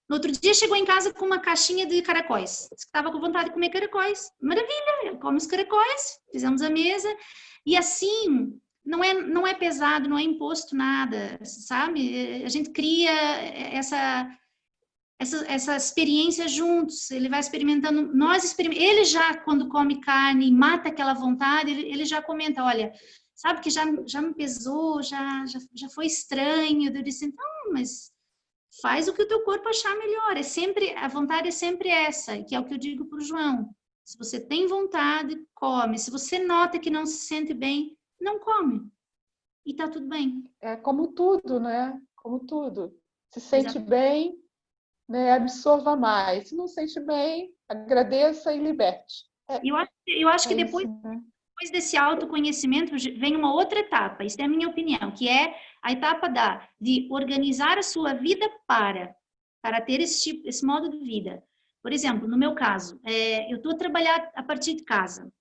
No outro dia chegou em casa com uma caixinha de caracóis. Estava com vontade de comer caracóis. Maravilha, ele come os caracóis, fizemos a mesa. E assim, não é pesado, não é imposto nada, sabe? A gente cria essa experiência juntos. Ele vai experimentando. Ele já, quando come carne e mata aquela vontade, ele já comenta, olha, sabe que já me pesou, já foi estranho. Eu disse, então, mas... faz o que o teu corpo achar melhor. A vontade é sempre essa, que é o que eu digo para o João. Se você tem vontade, come. Se você nota que não se sente bem, não come. E tá tudo bem. É como tudo, né? Como tudo. Se sente bem, né? Absorva mais. Se não sente bem, agradeça e liberte. Eu acho que depois desse autoconhecimento vem uma outra etapa, isso é a minha opinião, que é a etapa de organizar a sua vida para ter esse modo de vida. Por exemplo, no meu caso, eu estou a trabalhar a partir de casa.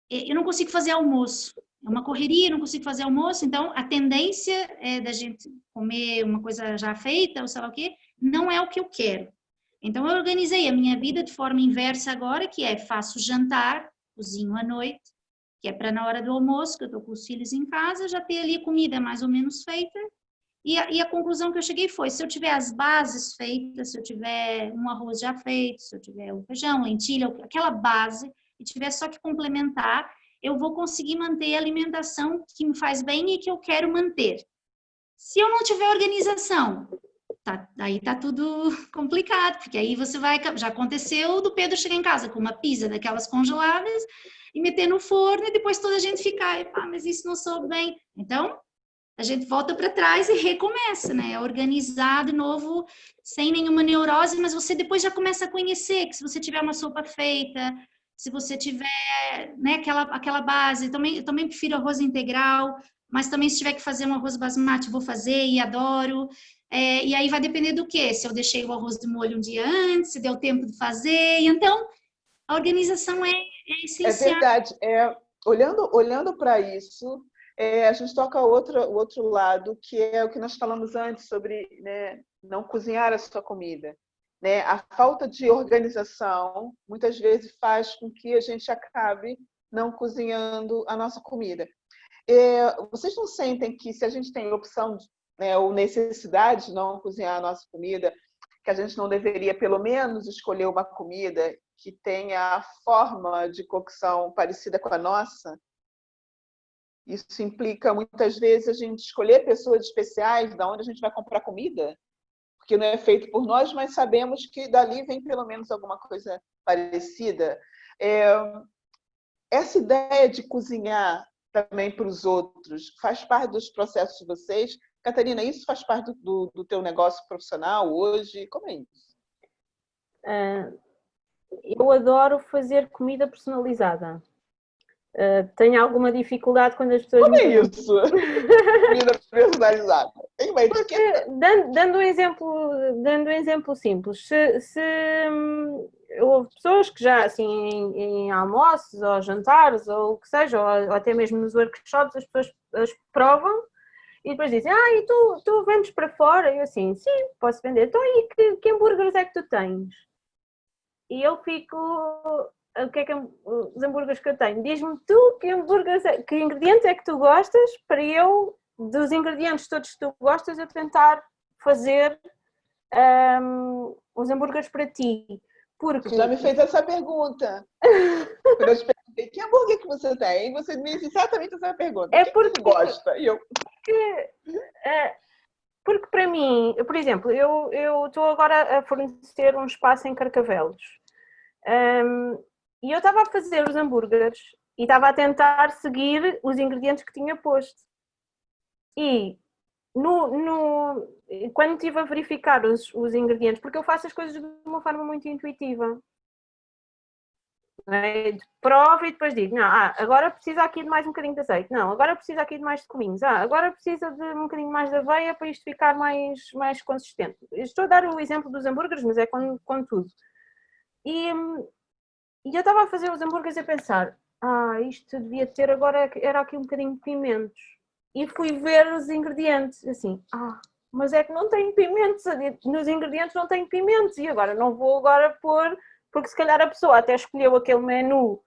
Eu não consigo fazer almoço. É uma correria, não consigo fazer almoço, então a tendência é da gente comer uma coisa já feita, ou sei lá o quê, não é o que eu quero. Então eu organizei a minha vida de forma inversa agora, que é faço jantar, cozinho à noite, que é para na hora do almoço, que eu estou com os filhos em casa, já ter ali a comida mais ou menos feita. E a conclusão que eu cheguei foi, se eu tiver as bases feitas, se eu tiver um arroz já feito, se eu tiver o feijão, lentilha, aquela base, e tiver só que complementar, eu vou conseguir manter a alimentação que me faz bem e que eu quero manter. Se eu não tiver organização, aí tá tudo complicado, porque aí você vai... Já aconteceu do Pedro chegar em casa com uma pizza daquelas congeladas e meter no forno e depois toda a gente ficar, mas isso não soube bem. Então, a gente volta para trás e recomeça, né? Organizar de novo, sem nenhuma neurose, mas você depois já começa a conhecer, que se você tiver uma sopa feita, se você tiver, né, aquela base, eu também prefiro arroz integral, mas também se tiver que fazer um arroz basmati, vou fazer e adoro. E aí vai depender do quê? Se eu deixei o arroz de molho um dia antes, se deu tempo de fazer. Então, a organização é É essencial. verdade. Olhando para isso, a gente toca o outro lado, que é o que nós falamos antes sobre, né, não cozinhar a sua comida. Né? A falta de organização muitas vezes faz com que a gente acabe não cozinhando a nossa comida. Vocês não sentem que se a gente tem opção, né, ou necessidade de não cozinhar a nossa comida, que a gente não deveria pelo menos escolher uma comida que tenha a forma de cocção parecida com a nossa? Isso implica muitas vezes a gente escolher pessoas especiais da onde a gente vai comprar comida, porque não é feito por nós, mas sabemos que dali vem pelo menos alguma coisa parecida. Essa ideia de cozinhar também para os outros faz parte dos processos de vocês? Catarina, isso faz parte do teu negócio profissional hoje? Como é isso? Eu adoro fazer comida personalizada. Tenho alguma dificuldade quando as pessoas... Como é isso? Comida personalizada. Tem uma etiqueta? Dando um exemplo simples, houve pessoas que já, assim, em almoços ou jantares ou o que seja, ou até mesmo nos workshops, as pessoas as provam e depois dizem, e tu vendes para fora? E eu assim, sim, posso vender. Então, e que hambúrgueres é que tu tens? E eu fico... O que é que os hambúrgueres que eu tenho? Diz-me tu que ingredientes é que tu gostas para eu, dos ingredientes todos que tu gostas, eu tentar fazer os hambúrgueres para ti. Porque... Tu já me fez essa pergunta. Quando eu te perguntei que hambúrguer que você tem, você me fez exatamente essa pergunta. É o que você gosta? E eu... Porque para mim, por exemplo, eu estou agora a fornecer um espaço em Carcavelos. E eu estava a fazer os hambúrgueres e estava a tentar seguir os ingredientes que tinha posto. E quando estive a verificar os ingredientes, porque eu faço as coisas de uma forma muito intuitiva. Provo e depois digo, não, agora precisa aqui de mais um bocadinho de azeite, não, agora precisa aqui de mais de cominhos, agora precisa de um bocadinho mais de aveia para isto ficar mais consistente. Estou a dar o exemplo dos hambúrgueres, mas é com tudo. E eu estava a fazer os hambúrgueres e a pensar, isto devia ter agora, era aqui um bocadinho de pimentos. E fui ver os ingredientes, assim, mas é que não tem pimentos, nos ingredientes não tem pimentos, e agora não vou pôr, porque se calhar a pessoa até escolheu aquele menu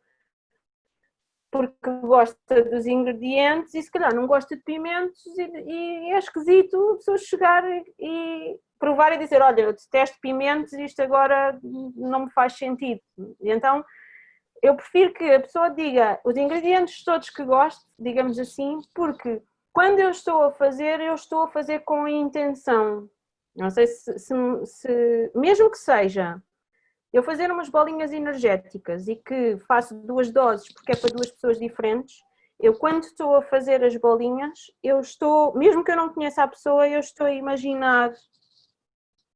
porque gosta dos ingredientes e se calhar não gosta de pimentos e é esquisito a pessoa chegar e provar e dizer, olha, eu detesto pimentos e isto agora não me faz sentido. E então eu prefiro que a pessoa diga os ingredientes todos que gosto, digamos assim, porque quando eu estou a fazer com a intenção. Não sei se mesmo que seja eu fazer umas bolinhas energéticas e que faço 2 doses porque é para 2 pessoas diferentes, eu quando estou a fazer as bolinhas, eu estou, mesmo que eu não conheça a pessoa, eu estou a imaginar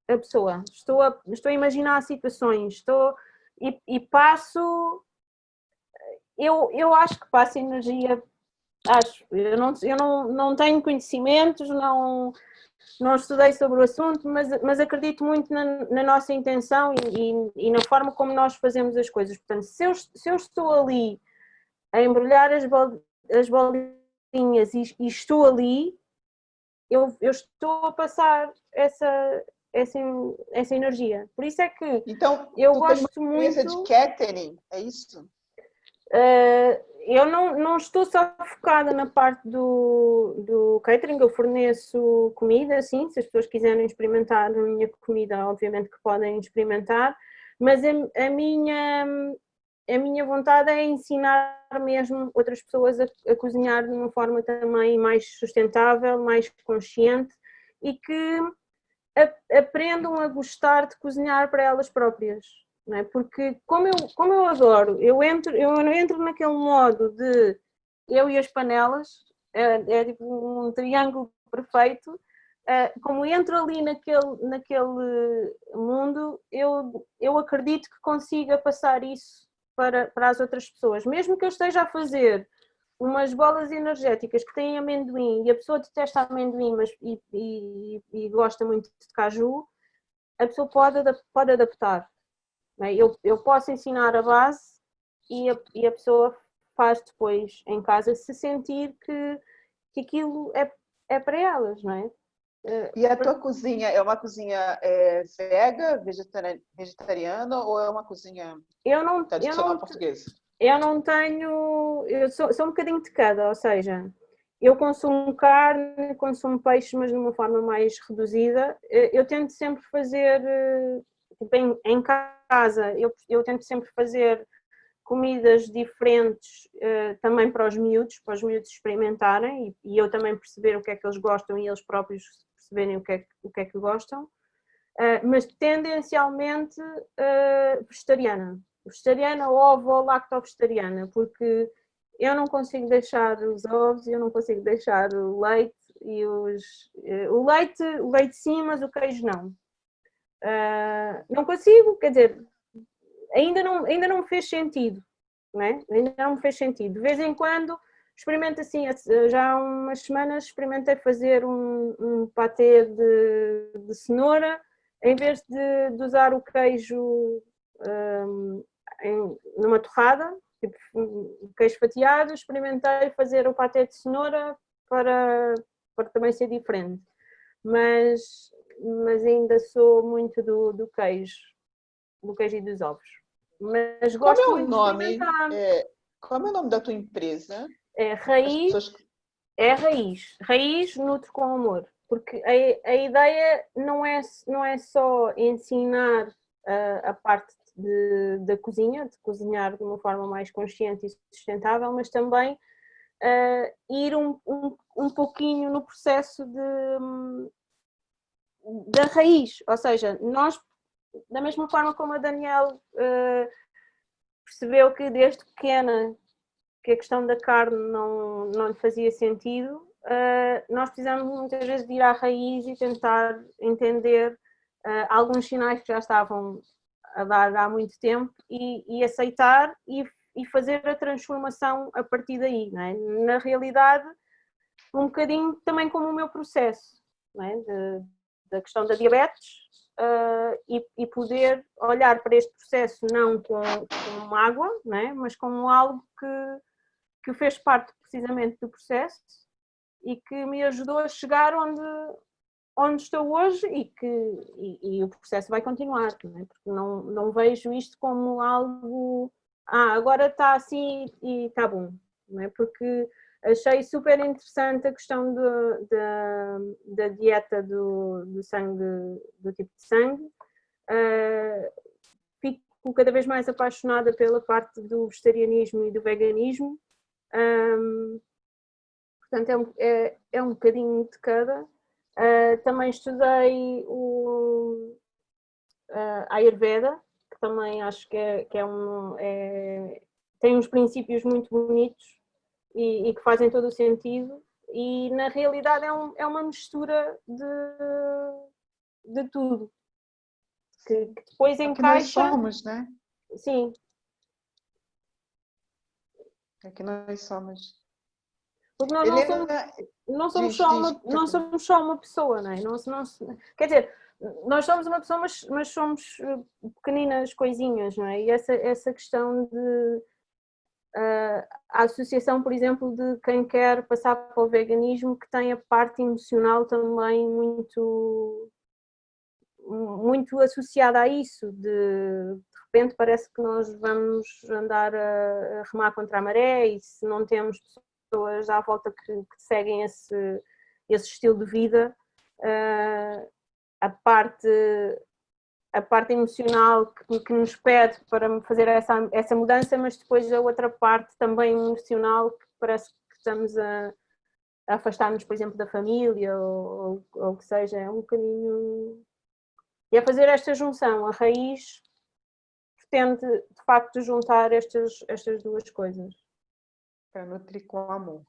a pessoa, estou a imaginar situações, e passo, eu acho que passo energia, eu não tenho conhecimentos, não estudei sobre o assunto, mas acredito muito na nossa intenção e na forma como nós fazemos as coisas. Portanto, se eu estou ali a embrulhar as bolinhas e estou ali, eu estou a passar essa energia. Por isso é que então, eu tu gosto tem uma empresa muito... de catering, é isso? Eu não estou só focada na parte do catering, eu forneço comida, sim, se as pessoas quiserem experimentar a minha comida, obviamente que podem experimentar, mas a minha vontade é ensinar mesmo outras pessoas a cozinhar de uma forma também mais sustentável, mais consciente e que aprendam a gostar de cozinhar para elas próprias. Não é? Porque como eu adoro, eu entro naquele modo de eu e as panelas, é tipo um triângulo perfeito. Como entro ali naquele mundo, eu acredito que consiga passar isso para as outras pessoas. Mesmo que eu esteja a fazer umas bolas energéticas que têm amendoim e a pessoa detesta amendoim e gosta muito de caju, a pessoa pode adaptar. Não é? Eu posso ensinar a base e a pessoa faz depois em casa se sentir que aquilo é para elas, não é? E a tua cozinha é uma cozinha vega, vegetariana ou é uma cozinha tradicional portuguesa? Eu não tenho. Eu sou um bocadinho de cada, ou seja, eu consumo carne, consumo peixe, mas de uma forma mais reduzida. Eu tento sempre fazer, tipo, em casa, eu tento sempre fazer comidas diferentes também para os miúdos experimentarem e eu também perceber o que é que eles gostam e eles próprios perceberem o que é que gostam, mas tendencialmente vegetariana ou ovo-lacto-vegetariana, porque eu não consigo deixar os ovos, eu não consigo deixar o leite e o leite sim, mas o queijo não. Não consigo, quer dizer, ainda não me fez sentido, não é? Ainda não me fez sentido. De vez em quando experimento assim, já há umas semanas experimentei fazer um patê de cenoura, em vez de usar o queijo numa torrada, tipo queijo fatiado, experimentei fazer o patê de cenoura para também ser diferente. Mas ainda sou muito do queijo e dos ovos. Mas gosto muito de experimentar. Como é o nome da tua empresa? Raiz nutre com amor, porque a ideia não é só ensinar a parte da cozinha, de cozinhar de uma forma mais consciente e sustentável, mas também ir um pouquinho no processo da raiz, ou seja, nós, da mesma forma como a Danielle percebeu que desde pequena que a questão da carne não lhe fazia sentido, nós precisamos muitas vezes de ir à raiz e tentar entender alguns sinais que já estavam a dar há muito tempo e aceitar e fazer a transformação a partir daí, não é? Na realidade, um bocadinho também como o meu processo, não é? Da questão da diabetes, e poder olhar para este processo não como mágoa, não é? Mas como algo que fez parte precisamente do processo e que me ajudou a chegar onde estou hoje e o processo vai continuar, não é? Porque não vejo isto como algo, agora está assim e está bom, não é? Porque achei super interessante a questão da dieta do sangue, do tipo de sangue. Fico cada vez mais apaixonada pela parte do vegetarianismo e do veganismo. Portanto, é um bocadinho de cada. Também estudei a Ayurveda, que também acho que tem uns princípios muito bonitos e que fazem todo o sentido. E na realidade é uma mistura de tudo. Que depois encaixa. Que nós somos, né? Sim. É que nós somos. Porque nós não somos só uma pessoa, não é? Quer dizer, nós somos uma pessoa, mas somos pequeninas coisinhas, não é? E essa questão de a associação, por exemplo, de quem quer passar para o veganismo, que tem a parte emocional também muito associada a isso, de repente parece que nós vamos andar a remar contra a maré e se não temos pessoas à volta que seguem esse estilo de vida, a parte emocional que nos pede para fazer essa mudança, mas depois a outra parte também emocional que parece que estamos a afastar-nos, por exemplo, da família ou o que seja, é um bocadinho... E a fazer esta junção, a raiz pretende de facto juntar estas duas coisas. Para nutrir com amor.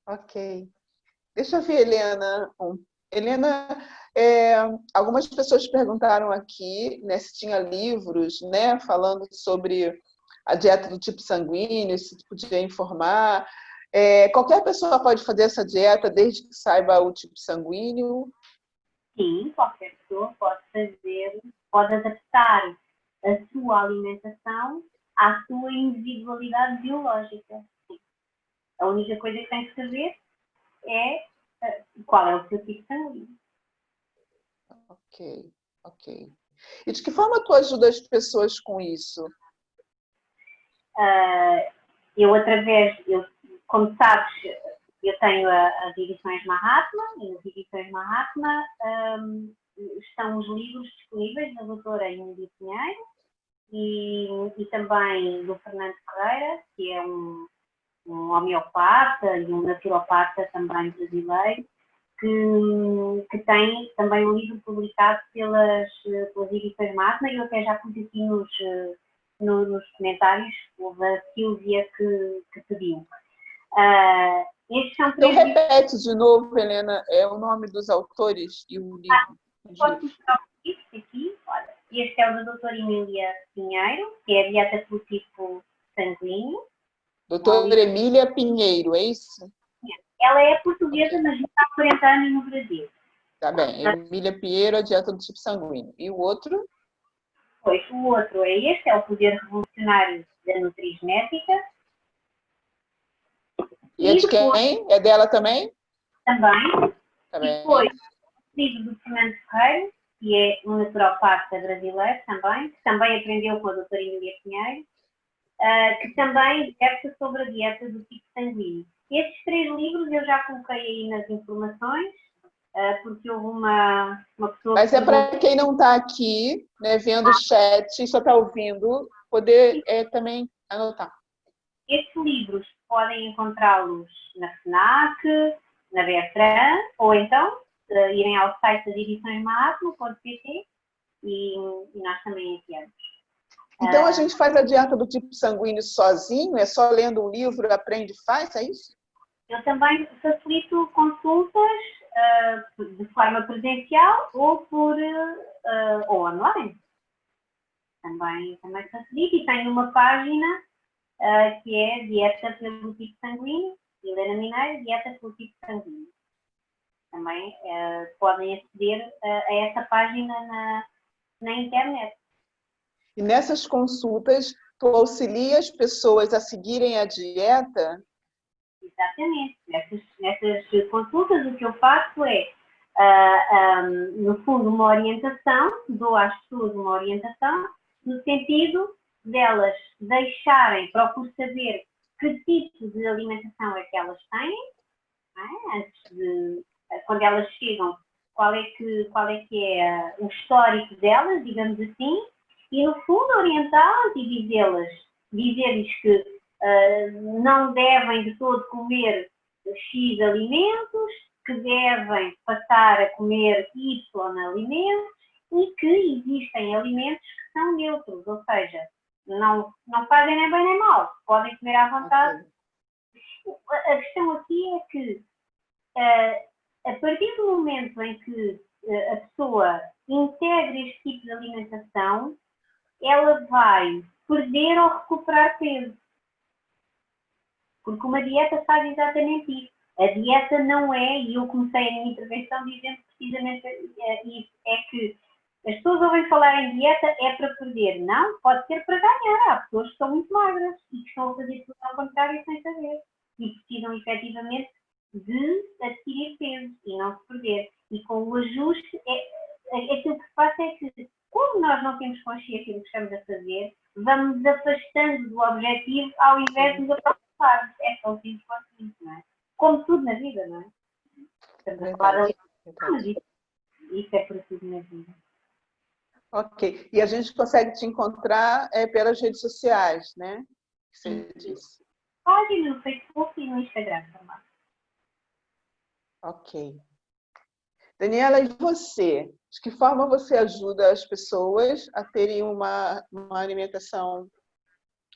Ok. Deixa eu ver, Helena. Helena, algumas pessoas perguntaram aqui, né, se tinha livros, né, falando sobre a dieta do tipo sanguíneo, se podia informar. Qualquer pessoa pode fazer essa dieta desde que saiba o tipo sanguíneo? Sim, qualquer pessoa pode fazer, pode adaptar a sua alimentação à sua individualidade biológica. Sim. A única coisa que tem que saber é qual é o seu tipo sanguíneo. Ok, ok. E de que forma tu ajuda as pessoas com isso? Como sabes, eu tenho as edições Mahatma, e nas edições Mahatma estão os livros disponíveis da doutora Emília Pinheiro e também do Fernando Ferreira, que é um homeopata e um naturopata também brasileiro, que tem também um livro publicado pelas edições Mahatma, e eu até já pus aqui nos comentários, houve a Silvia que pediu. Estes são Então, três repete de novo, Helena, o nome dos autores e o livro. Posso mostrar este aqui? Olha, este é o da doutora Emília Pinheiro, que é a dieta pelo tipo sanguíneo. Doutora Emília Pinheiro, é isso? Ela é portuguesa, mas está há 40 anos no Brasil. Tá bem, Emília Pinheiro, a dieta do tipo sanguíneo. E o outro? Pois, o outro é este, é o Poder Revolucionário da Nutrigenética. E é de quem? É dela também? Também. Tá E bem. depois, o livro do Fernando Ferreira, que é um naturopata brasileiro também, que também aprendeu com a doutora Emília Pinheiro, que também versa sobre a dieta do tipo sanguíneo. Estes 3 livros eu já coloquei aí nas informações, porque houve uma pessoa... Mas é para quem não está aqui, né, vendo o chat, só está ouvindo, poder também anotar. Estes livros podem encontrá-los na FNAC, na Bertrand, ou então irem ao site das edições maatma.pt e nós também enviamos. Então a gente faz a dieta do tipo sanguíneo sozinho? É só lendo um livro, aprende e faz, é isso? Eu também facilito consultas de forma presencial ou ou online. Também facilito, e tenho uma página que é Dieta pelo Tipo Sanguíneo, Helena Mineiro, Dieta pelo Tipo Sanguíneo. Também podem aceder a essa página na internet. E nessas consultas, tu auxilia as pessoas a seguirem a dieta? Exatamente. Nessas consultas, o que eu faço é, no fundo, uma orientação, dou às pessoas uma orientação, no sentido delas deixarem, procuro saber que tipo de alimentação é que elas têm, quando elas chegam, qual é que é o histórico delas, digamos assim, e no fundo orientá-las e dizer-lhes que não devem de todo comer X alimentos, que devem passar a comer Y alimentos e que existem alimentos que são neutros, ou seja, não fazem nem bem nem mal, podem comer à vontade. Okay. A questão aqui é que a partir do momento em que a pessoa integra este tipo de alimentação, ela vai perder ou recuperar peso. Porque uma dieta faz exatamente isso. A dieta não é, e eu comecei a minha intervenção dizendo precisamente isso, é que as pessoas ouvem falar em dieta é para perder. Não, pode ser para ganhar. Há pessoas que são muito magras e que estão a fazer tudo ao contrário sem saber. E precisam efetivamente de adquirir peso e não se perder. E com o ajuste, aquilo que se passa é que, como nós não temos consciência do que estamos a fazer, vamos afastando do objetivo ao invés de nos aproximarmos. É tão simples quanto isso, não é? Como tudo na vida, não é? Estamos a falar mas isso é para tudo na vida. Ok. E a gente consegue te encontrar pelas redes sociais, né? Que você disse. Página no Facebook e no Instagram também. Ok. Daniela, e você? De que forma você ajuda as pessoas a terem uma alimentação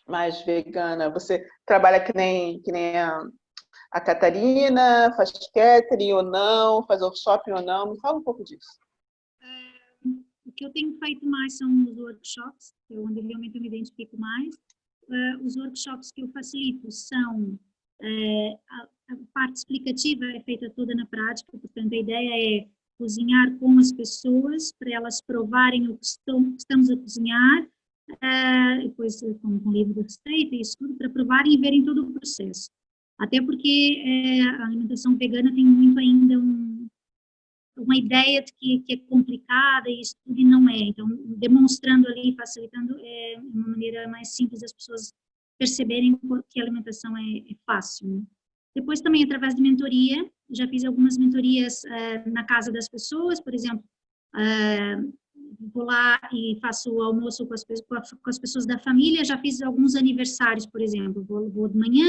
mais vegana? Você trabalha que nem a Catarina? Faz catering ou não? Faz workshop ou não? Me fala um pouco disso. O que eu tenho feito mais são os workshops, que é onde realmente eu me identifico mais. Os workshops que eu facilito são a parte explicativa é feita toda na prática, portanto a ideia é cozinhar com as pessoas para elas provarem o que estamos a cozinhar, depois com livro de receita e isso tudo, para provarem e verem todo o processo. Até porque a alimentação vegana tem muito ainda uma ideia de que é complicada e isso tudo e não é. Então, demonstrando ali, facilitando, é uma maneira mais simples das pessoas perceberem que a alimentação é fácil, né? Depois também, através de mentoria, já fiz algumas mentorias na casa das pessoas, por exemplo, vou lá e faço o almoço com as pessoas da família, já fiz alguns aniversários, por exemplo, vou de manhã,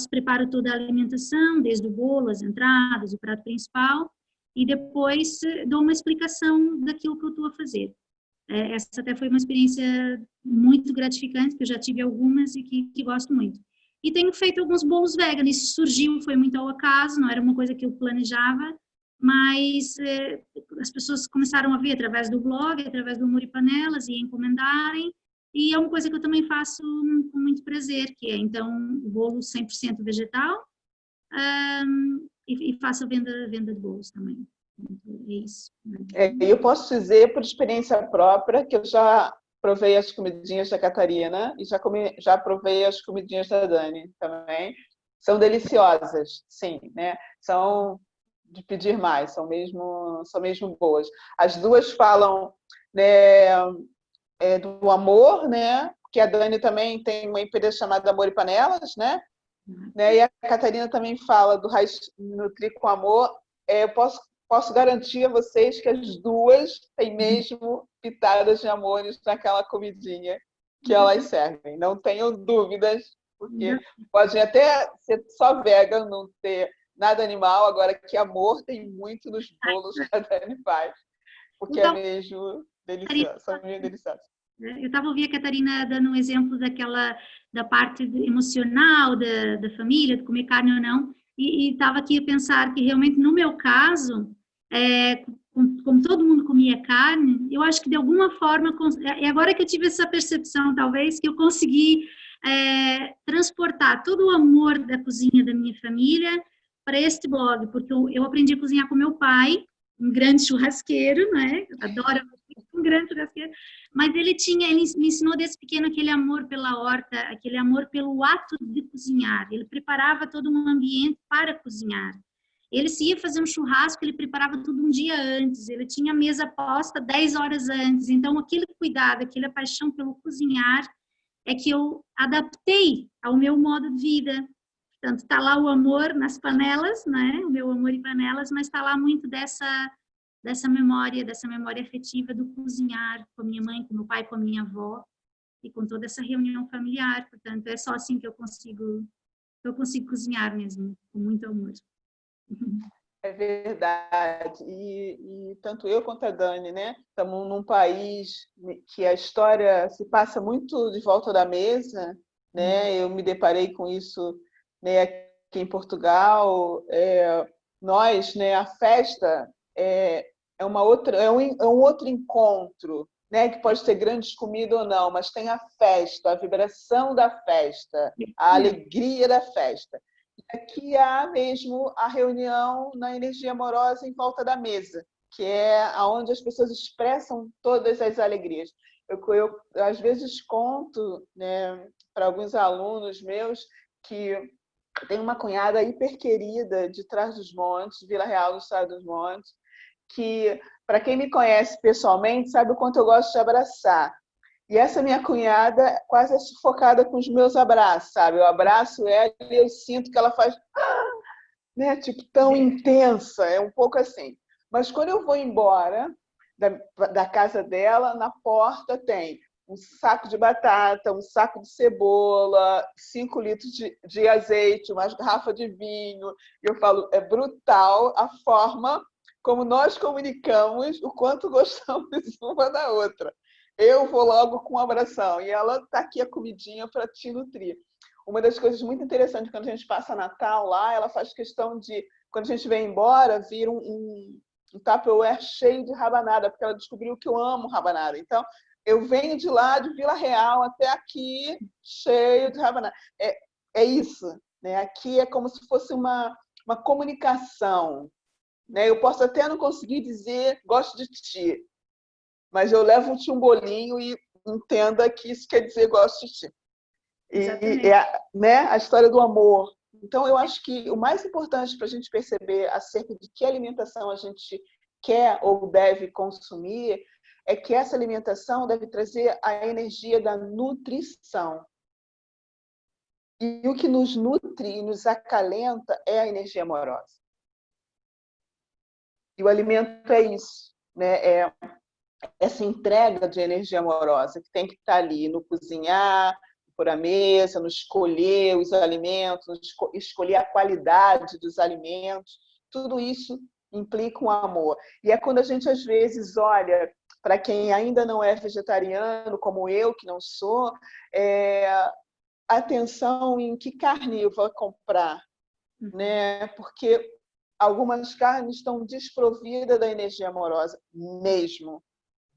preparo toda a alimentação, desde o bolo, as entradas, o prato principal, e depois dou uma explicação daquilo que eu estou a fazer. Essa até foi uma experiência muito gratificante, que eu já tive algumas e que gosto muito. E tenho feito alguns bolos vegan, isso surgiu, foi muito ao acaso, não era uma coisa que eu planejava, mas as pessoas começaram a ver através do blog, através do Amor e Panelas, e encomendarem, e é uma coisa que eu também faço com muito prazer, que é, então, o bolo 100% vegetal, e faço a venda de bolos também. É isso. Eu posso dizer, por experiência própria, que eu já provei as comidinhas da Catarina e já provei as comidinhas da Dani também. São deliciosas, sim, né? São de pedir mais, são mesmo boas. As duas falam, né, do amor, né? Que a Dani também tem uma empresa chamada Amor e Panelas, né? E a Catarina também fala do Raiz Nutrir com Amor. Eu posso garantir a vocês que as duas têm mesmo pitadas de amores naquela comidinha que elas servem. Não tenho dúvidas, porque pode até ser só vegan, não ter nada animal, agora que amor tem muito nos bolos que a Dani faz, porque então, é mesmo delicioso, são mesmo deliciosos. Eu estava ouvindo a Catarina dando um exemplo da parte emocional da família, de comer carne ou não, e estava aqui a pensar que realmente no meu caso, como todo mundo comia carne, eu acho que de alguma forma, é agora que eu tive essa percepção talvez, que eu consegui transportar todo o amor da cozinha da minha família para este blog, porque eu aprendi a cozinhar com meu pai, um grande churrasqueiro, né? Adoro um grande churrasqueiro, mas ele me ensinou desde pequeno aquele amor pela horta, aquele amor pelo ato de cozinhar. Ele preparava todo um ambiente para cozinhar. Ele se ia fazer um churrasco, ele preparava tudo um dia antes, ele tinha a mesa posta 10 horas antes. Então, aquele cuidado, aquela paixão pelo cozinhar é que eu adaptei ao meu modo de vida. Portanto, está lá o amor nas panelas, né? O meu amor em panelas, mas está lá muito dessa memória afetiva do cozinhar com a minha mãe, com meu pai, com a minha avó e com toda essa reunião familiar. Portanto, é só assim que eu consigo cozinhar mesmo, com muito amor. É verdade. E tanto eu quanto a Dani, né? Estamos num país que a história se passa muito de volta da mesa, né? Eu me deparei com isso, né, aqui em Portugal. Nós, né, a festa é um outro encontro, né, que pode ter grandes comidas ou não, mas tem a festa, a vibração da festa, a alegria da festa. Aqui há mesmo a reunião na energia amorosa em volta da mesa, que é onde as pessoas expressam todas as alegrias. Eu às vezes conto, né, para alguns alunos meus que tem uma cunhada hiper querida de Trás-os-Montes, Vila Real do Estado dos Montes, que, para quem me conhece pessoalmente, sabe o quanto eu gosto de abraçar. E essa minha cunhada quase é sufocada com os meus abraços, sabe? Eu abraço ela e eu sinto que ela faz, né, tipo, tão intensa, é um pouco assim. Mas quando eu vou embora da casa dela, na porta tem um saco de batata, um saco de cebola, 5 litros de azeite, uma garrafa de vinho. E eu falo, é brutal a forma como nós comunicamos o quanto gostamos uma da outra. Eu vou logo com um abração e ela está aqui a comidinha para te nutrir. uma das coisas muito interessantes quando a gente passa Natal lá, ela faz questão de, quando a gente vem embora, vir um Tupperware cheio de rabanada, porque ela descobriu que eu amo rabanada. Então, eu venho de lá, de Vila Real, até aqui, cheio de rabanada. É isso, né? Aqui é como se fosse uma comunicação, né? Eu posso até não conseguir dizer gosto de ti, mas eu levo-te um bolinho e entenda que isso quer dizer gosto de ti. E né, a história do amor. Então, eu acho que o mais importante para a gente perceber acerca de que alimentação a gente quer ou deve consumir é que essa alimentação deve trazer a energia da nutrição. E o que nos nutre e nos acalenta é a energia amorosa. E o alimento é isso, né? É essa entrega de energia amorosa que tem que estar ali no cozinhar, no pôr a mesa, no escolher os alimentos, no escolher a qualidade dos alimentos. Tudo isso implica um amor. E é quando a gente, às vezes, olha para quem ainda não é vegetariano, como eu, que não sou, atenção em que carne eu vou comprar, né? Porque algumas carnes estão desprovidas da energia amorosa mesmo.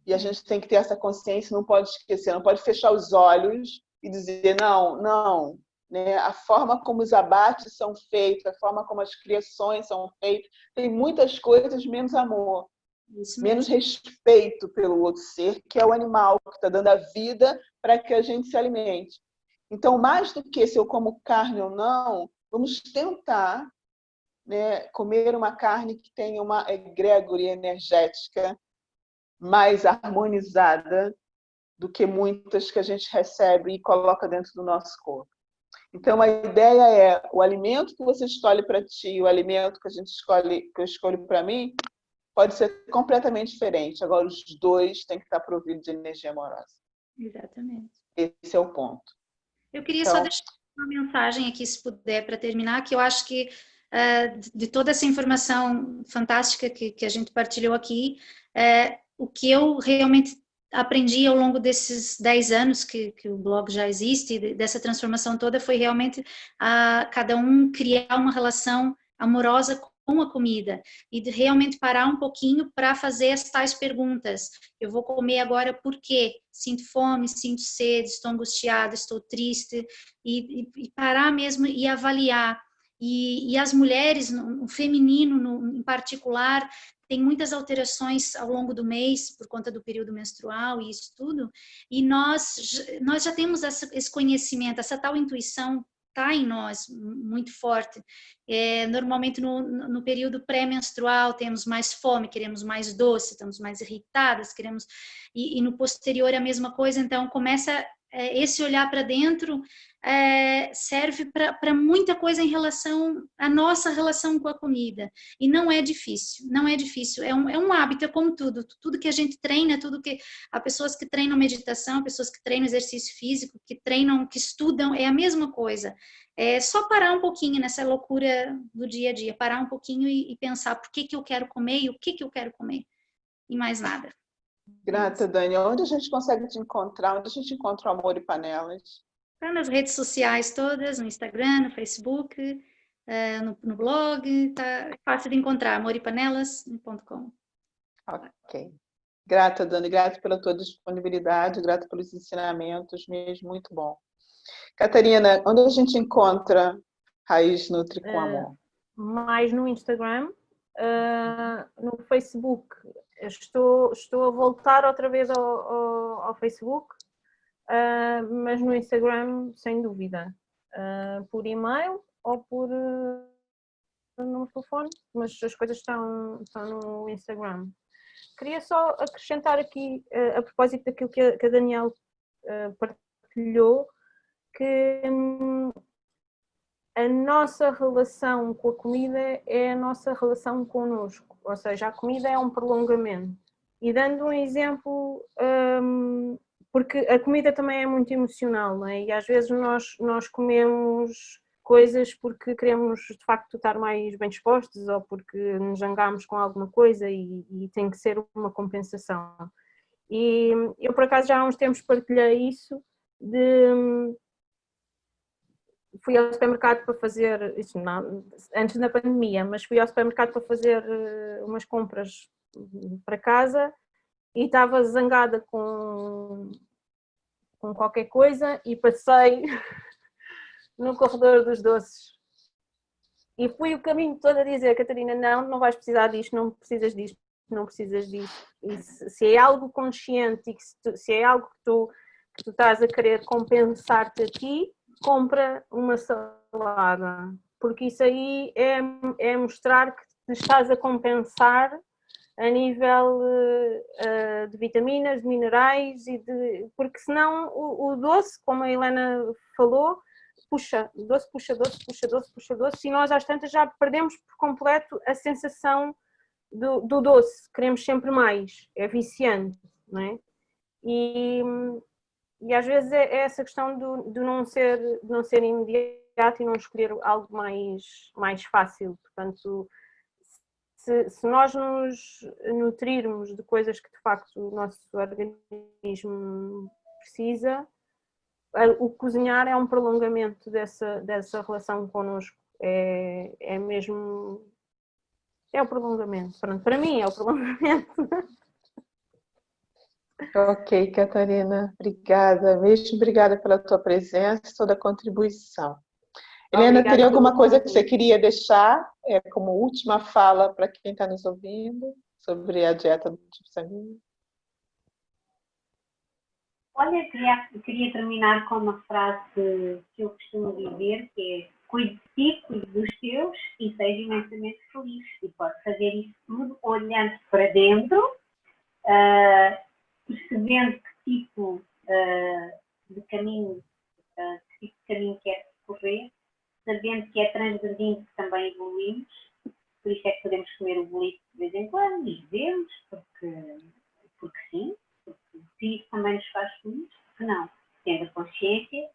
E a gente tem que ter essa consciência, não pode esquecer, não pode fechar os olhos e dizer não, né? A forma como os abates são feitos, a forma como as criações são feitas, tem muitas coisas menos amor, menos respeito pelo outro ser, que é o animal que está dando a vida para que a gente se alimente. Então, mais do que se eu como carne ou não, vamos tentar, né, comer uma carne que tenha uma egrégora energética mais harmonizada do que muitas que a gente recebe e coloca dentro do nosso corpo. Então, a ideia é o alimento que você escolhe para ti, o alimento que a gente escolhe, que eu escolho para mim, pode ser completamente diferente. Agora, os dois têm que estar providos de energia amorosa. Exatamente. Esse é o ponto. Eu queria só deixar uma mensagem aqui, se puder, para terminar, que eu acho que de toda essa informação fantástica que a gente partilhou aqui, o que eu realmente aprendi ao longo desses 10 anos que o blog já existe, dessa transformação toda, foi realmente cada um criar uma relação amorosa com a comida e de realmente parar um pouquinho para fazer as tais perguntas. Eu vou comer agora por quê? Sinto fome, sinto sede, estou angustiada, estou triste, e parar mesmo e avaliar. E as mulheres, no feminino em particular, tem muitas alterações ao longo do mês por conta do período menstrual e isso tudo, e nós já temos esse conhecimento, essa tal intuição está em nós muito forte. Normalmente no período pré-menstrual temos mais fome, queremos mais doce, estamos mais irritadas, queremos, e no posterior a mesma coisa. Então começa esse olhar para dentro, serve para muita coisa em relação à nossa relação com a comida, e não é difícil, é um hábito, é como tudo que a gente treina, tudo que há pessoas que treinam meditação, pessoas que treinam exercício físico, que treinam, que estudam, é a mesma coisa. É só parar um pouquinho nessa loucura do dia a dia, parar um pouquinho e pensar por que eu quero comer e o que eu quero comer, e mais nada. Grata, Dani. Onde a gente consegue te encontrar? Onde a gente encontra o Amor e Panelas? Tá nas redes sociais todas, no Instagram, no Facebook, no blog, tá fácil de encontrar, amoripanelas.com. Ok. Grata, Dani, grata pela tua disponibilidade, grata pelos ensinamentos, mesmo muito bom. Catarina, onde a gente encontra Raiz Nutri com Amor? Mais no Instagram, no Facebook. Estou a voltar outra vez ao Facebook, mas no Instagram, sem dúvida. Por e-mail ou por no telefone, mas as coisas estão no Instagram. Queria só acrescentar aqui, a propósito daquilo que a Daniela partilhou, que a nossa relação com a comida é a nossa relação connosco, ou seja, a comida é um prolongamento. E dando um exemplo, porque a comida também é muito emocional, não é? E às vezes nós comemos coisas porque queremos de facto estar mais bem dispostos ou porque nos zangamos com alguma coisa e tem que ser uma compensação. E eu por acaso já há uns tempos partilhei isso, de fui ao supermercado para fazer, isto não, antes da pandemia, mas fui ao supermercado para fazer umas compras para casa e estava zangada com qualquer coisa e passei no corredor dos doces. E fui o caminho todo a dizer, Catarina, não vais precisar disto, não precisas disto, não precisas disto. E se é algo consciente e que se é algo que tu estás a querer compensar-te a ti, compra uma salada. Porque isso aí é mostrar que te estás a compensar a nível de vitaminas, de minerais, porque senão o doce, como a Helena falou, puxa doce, e nós às tantas já perdemos por completo a sensação do doce, queremos sempre mais, é viciante, não é? E às vezes é essa questão de não ser imediato e não escolher algo mais fácil, portanto, se nós nos nutrirmos de coisas que de facto o nosso organismo precisa, o cozinhar é um prolongamento dessa relação connosco, é mesmo, é o prolongamento, pronto, para mim é o prolongamento. Ok, Catarina, obrigada, mesmo obrigada pela tua presença e toda a contribuição. Helena, teria alguma coisa que você queria deixar como última fala para quem está nos ouvindo sobre a dieta do tipo sanguíneo? Olha, queria terminar com uma frase que eu costumo dizer, que é: cuide de ti, cuide dos teus e seja imensamente feliz. E pode fazer isso tudo olhando para dentro, percebendo que tipo de caminho quer percorrer, sabendo que é transgredindo que também evoluímos. Por isso é que podemos comer o bolito de vez em quando e devemos, porque sim, porque se isso também nos faz feliz, que não, tendo a consciência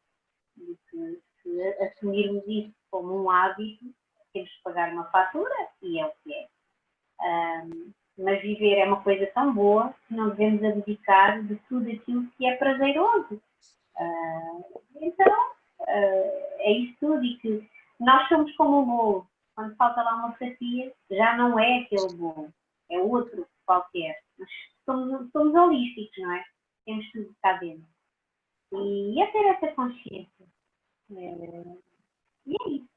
de que se assumirmos isso como um hábito, temos de pagar uma fatura e é o que é. Mas viver é uma coisa tão boa que não devemos abdicar de tudo aquilo que é prazeroso. Então, é isso tudo, e que nós somos como um bolo. Quando falta lá uma fatia, já não é aquele bolo, é outro qualquer. Mas somos holísticos, não é? Temos tudo cá dentro. E é ter essa consciência. E é isso.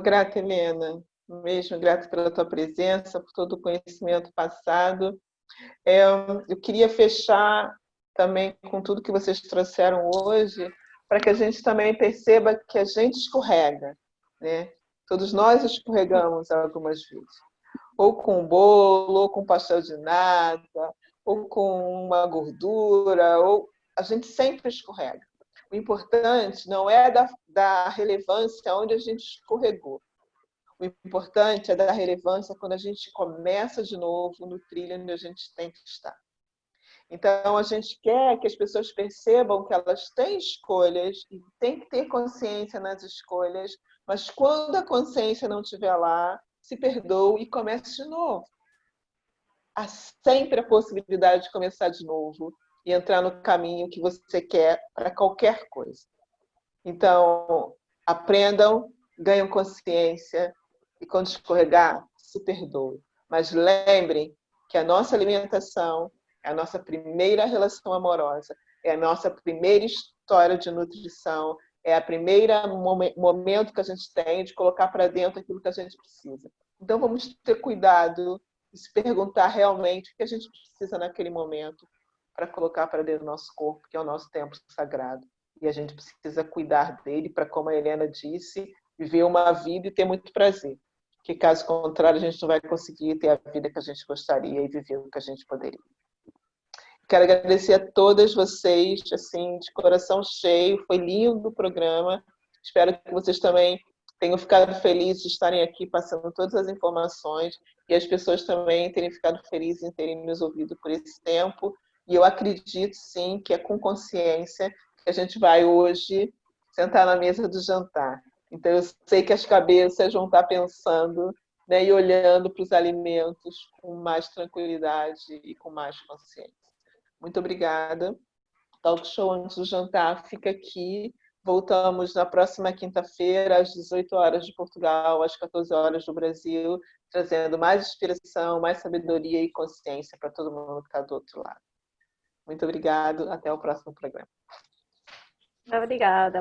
Grata, Helena. Mesmo grata pela tua presença, por todo o conhecimento passado. Eu queria fechar também com tudo que vocês trouxeram hoje, para que a gente também perceba que a gente escorrega, né? Todos nós escorregamos algumas vezes. Ou com bolo, ou com pastel de nata, ou com uma gordura, ou a gente sempre escorrega. O importante não é da relevância onde a gente escorregou. O importante é dar relevância quando a gente começa de novo no trilho onde a gente tem que estar. Então, a gente quer que as pessoas percebam que elas têm escolhas e têm que ter consciência nas escolhas, mas quando a consciência não estiver lá, se perdoe e comece de novo. Há sempre a possibilidade de começar de novo e entrar no caminho que você quer para qualquer coisa. Então, aprendam, ganham consciência e quando escorregar, se perdoe. Mas lembrem que a nossa alimentação é a nossa primeira relação amorosa, é a nossa primeira história de nutrição, é a primeira momento que a gente tem de colocar para dentro aquilo que a gente precisa. Então, vamos ter cuidado de se perguntar realmente o que a gente precisa naquele momento para colocar para dentro do nosso corpo, que é o nosso templo sagrado. E a gente precisa cuidar dele para, como a Helena disse, viver uma vida e ter muito prazer. Porque, caso contrário, a gente não vai conseguir ter a vida que a gente gostaria e viver o que a gente poderia. Quero agradecer a todas vocês, assim, de coração cheio. Foi lindo o programa. Espero que vocês também tenham ficado felizes de estarem aqui passando todas as informações e as pessoas também terem ficado felizes em terem nos ouvido por esse tempo. E eu acredito, sim, que é com consciência que a gente vai hoje sentar na mesa do jantar. Então, eu sei que as cabeças vão estar pensando, né, e olhando para os alimentos com mais tranquilidade e com mais consciência. Muito obrigada. Talk Show Antes do Jantar fica aqui Voltamos na próxima quinta-feira, às 18 horas de Portugal, às 14 horas do Brasil, trazendo mais inspiração, mais sabedoria e consciência para todo mundo que está do outro lado. Muito obrigado, até o próximo programa. Obrigada.